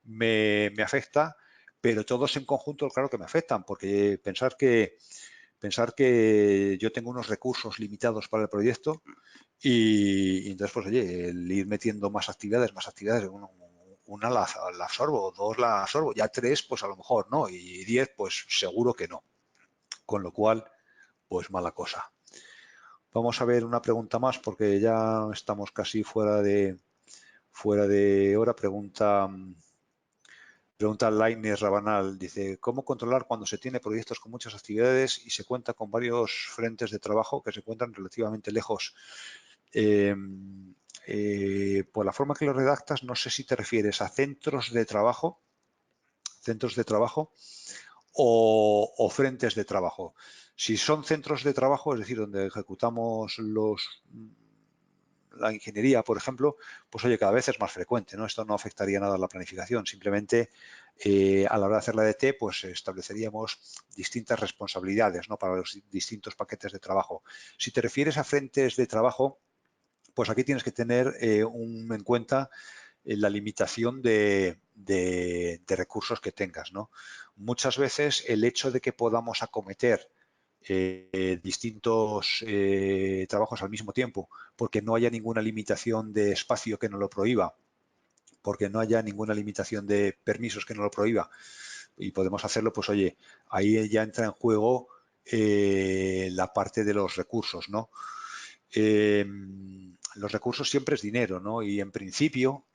me afecta, pero todos en conjunto, claro que me afectan, porque pensar que yo tengo unos recursos limitados para el proyecto y entonces, pues oye, el ir metiendo más actividades, una la absorbo, 2 la absorbo, ya 3 pues a lo mejor no, y 10 pues seguro que no. Con lo cual, pues mala cosa. Vamos a ver una pregunta más porque ya estamos casi fuera de hora. Pregunta Lainez Rabanal, dice, ¿cómo controlar cuando se tiene proyectos con muchas actividades y se cuenta con varios frentes de trabajo que se encuentran relativamente lejos? Por la forma que lo redactas, no sé si te refieres a centros de trabajo o frentes de trabajo. Si son centros de trabajo, es decir, donde ejecutamos la ingeniería, por ejemplo, pues oye, cada vez es más frecuente, ¿no? Esto no afectaría nada a la planificación, simplemente a la hora de hacer la EDT, pues estableceríamos distintas responsabilidades, ¿no? Para los distintos paquetes de trabajo. Si te refieres a frentes de trabajo, pues aquí tienes que tener en cuenta la limitación de recursos que tengas, ¿no? Muchas veces el hecho de que podamos acometer distintos trabajos al mismo tiempo, porque no haya ninguna limitación de espacio que nos lo prohíba, porque no haya ninguna limitación de permisos que nos lo prohíba, y podemos hacerlo, pues oye, ahí ya entra en juego la parte de los recursos, ¿no? Los recursos siempre es dinero, ¿no? Y en principio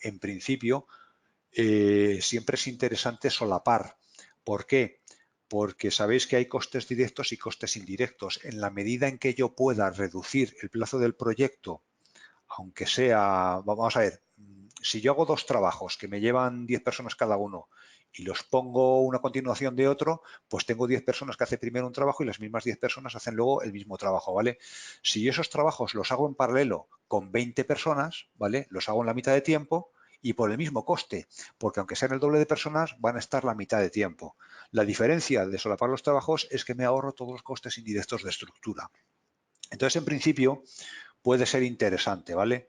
siempre es interesante solapar. ¿Por qué? Porque sabéis que hay costes directos y costes indirectos. En la medida en que yo pueda reducir el plazo del proyecto, aunque sea, vamos a ver, si yo hago 2 trabajos que me llevan 10 personas cada uno y los pongo una continuación de otro, pues tengo 10 personas que hacen primero un trabajo y las mismas 10 personas hacen luego el mismo trabajo, ¿vale? Si yo esos trabajos los hago en paralelo con 20 personas, ¿vale? Los hago en la mitad de tiempo y por el mismo coste, porque aunque sean el doble de personas, van a estar la mitad de tiempo. La diferencia de solapar los trabajos es que me ahorro todos los costes indirectos de estructura. Entonces, en principio, puede ser interesante, ¿vale?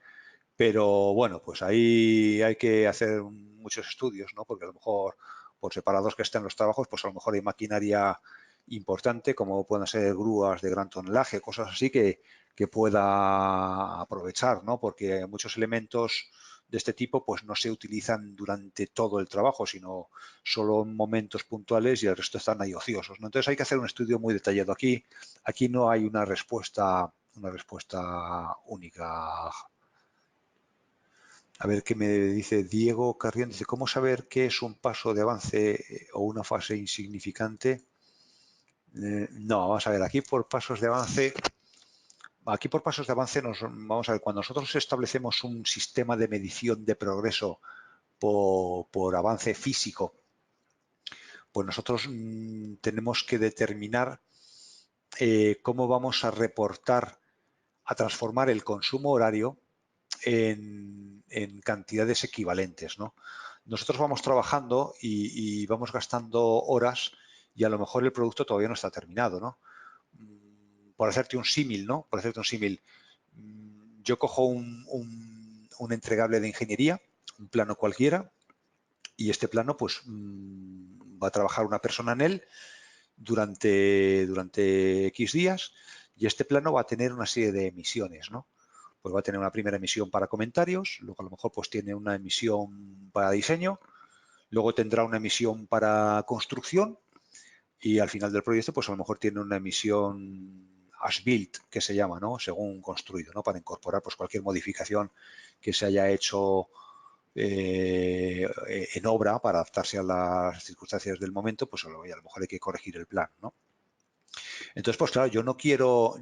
Pero bueno, pues ahí hay que hacer muchos estudios, ¿no? Porque a lo mejor, por separados que estén los trabajos, pues a lo mejor hay maquinaria importante, como pueden ser grúas de gran tonelaje, cosas así que pueda aprovechar, ¿no? Porque muchos elementos de este tipo pues no se utilizan durante todo el trabajo, sino solo en momentos puntuales y el resto están ahí ociosos, ¿no? Entonces hay que hacer un estudio muy detallado. Aquí no hay una respuesta única. A ver qué me dice Diego Carrión. Dice, ¿cómo saber qué es un paso de avance o una fase insignificante? No, vamos a ver, aquí por pasos de avance vamos a ver, cuando nosotros establecemos un sistema de medición de progreso por avance físico, pues nosotros tenemos que determinar cómo vamos a reportar, a transformar el consumo horario en cantidades equivalentes, ¿no? Nosotros vamos trabajando y vamos gastando horas y a lo mejor el producto todavía no está terminado, ¿no? Por hacerte un símil, ¿no? Por hacerte un símil, yo cojo un entregable de ingeniería, un plano cualquiera, y este plano, pues, va a trabajar una persona en él durante X días y este plano va a tener una serie de emisiones, ¿no? Pues va a tener una primera emisión para comentarios, luego a lo mejor pues tiene una emisión para diseño, luego tendrá una emisión para construcción y al final del proyecto pues a lo mejor tiene una emisión as built, que se llama, ¿no? Según construido, ¿no? Para incorporar pues cualquier modificación que se haya hecho en obra para adaptarse a las circunstancias del momento, pues a lo mejor hay que corregir el plan, ¿no? Entonces, pues claro, yo no quiero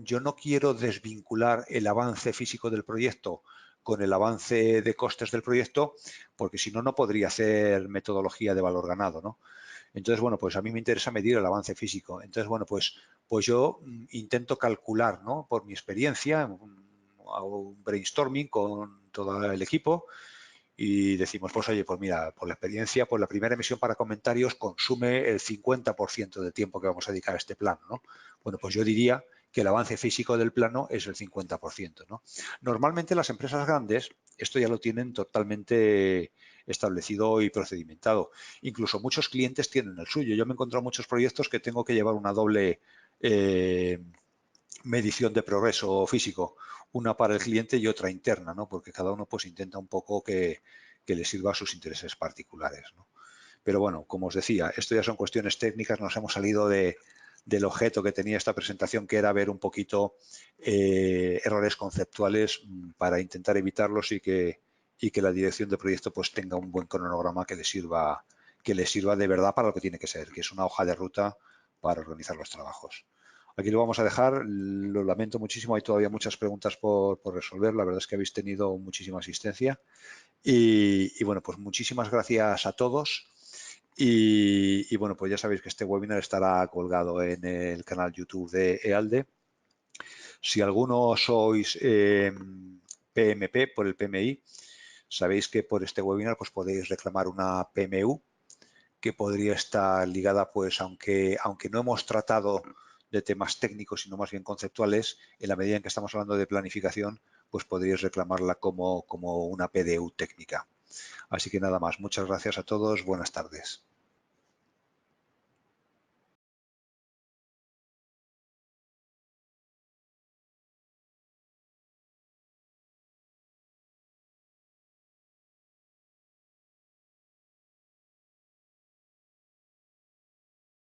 desvincular el avance físico del proyecto con el avance de costes del proyecto, porque si no, no podría hacer metodología de valor ganado, ¿no? Entonces, bueno, pues a mí me interesa medir el avance físico. Entonces, bueno, pues yo intento calcular, ¿no? Por mi experiencia, hago un brainstorming con todo el equipo y decimos, pues oye, pues mira, por la experiencia, pues la primera emisión para comentarios consume el 50% del tiempo que vamos a dedicar a este plano, ¿no? Bueno, pues yo diría que el avance físico del plano es el 50%, ¿no? Normalmente las empresas grandes esto ya lo tienen totalmente establecido y procedimentado. Incluso muchos clientes tienen el suyo. Yo me he encontrado muchos proyectos que tengo que llevar una doble medición de progreso físico, una para el cliente y otra interna, ¿no? Porque cada uno pues intenta un poco que le sirva a sus intereses particulares, ¿no? Pero bueno, como os decía, esto ya son cuestiones técnicas, nos hemos salido del objeto que tenía esta presentación, que era ver un poquito errores conceptuales para intentar evitarlos y que la dirección de proyecto pues tenga un buen cronograma que le sirva de verdad para lo que tiene que ser, que es una hoja de ruta para organizar los trabajos. Aquí lo vamos a dejar, lo lamento muchísimo, hay todavía muchas preguntas por resolver, la verdad es que habéis tenido muchísima asistencia y bueno, pues muchísimas gracias a todos y bueno, pues ya sabéis que este webinar estará colgado en el canal YouTube de EALDE. Si alguno sois PMP por el PMI, sabéis que por este webinar pues podéis reclamar una PMU que podría estar ligada, pues aunque no hemos tratado de temas técnicos, sino más bien conceptuales, en la medida en que estamos hablando de planificación, pues podríais reclamarla como una PDU técnica. Así que nada más, muchas gracias a todos, buenas tardes.